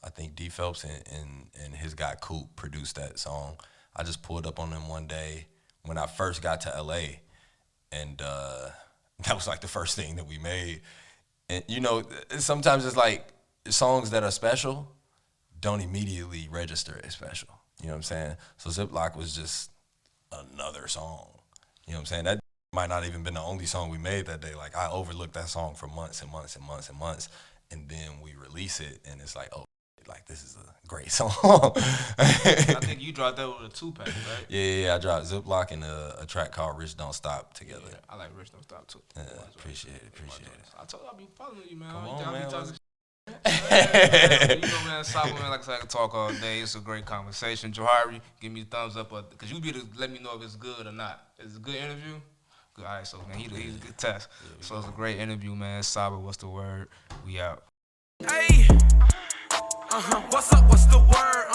I think D Phelps and his guy Coop produced that song. I just pulled up on them one day when I first got to LA, and that was like the first thing that we made. And you know, sometimes it's like songs that are special don't immediately register as special. You know what I'm saying? So Ziploc was just another song. You know what I'm saying? That might not even been the only song we made that day. Like, I overlooked that song for months and months and months and months, and then we release it, and it's like, oh, like, this is a great song. I think you dropped that with a 2-pack, right? Yeah, I dropped Ziploc and a track called Rich Don't Stop together. Yeah, I like Rich Don't Stop too. Yeah, appreciate it. I told you I'll be following you, man. Come on, man. You know, man, Saba, man, like I said, I can talk all day. It's a great conversation. Johari, give me the thumbs up, because you be to let me know if it's good or not. Is it a good interview? Good. All right, so, man, he's a good test. So it's a great interview, man. Saba, what's the word? We out. Hey, what's up? What's the word?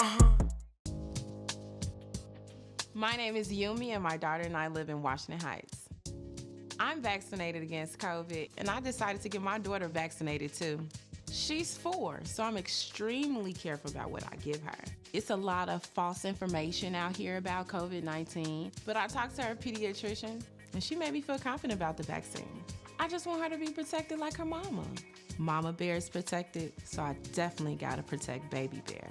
My name is Yumi, and my daughter and I live in Washington Heights. I'm vaccinated against COVID, and I decided to get my daughter vaccinated too. She's 4, so I'm extremely careful about what I give her. It's a lot of false information out here about COVID-19, but I talked to her pediatrician, and she made me feel confident about the vaccine. I just want her to be protected like her mama. Mama Bear is protected, so I definitely gotta protect Baby Bear.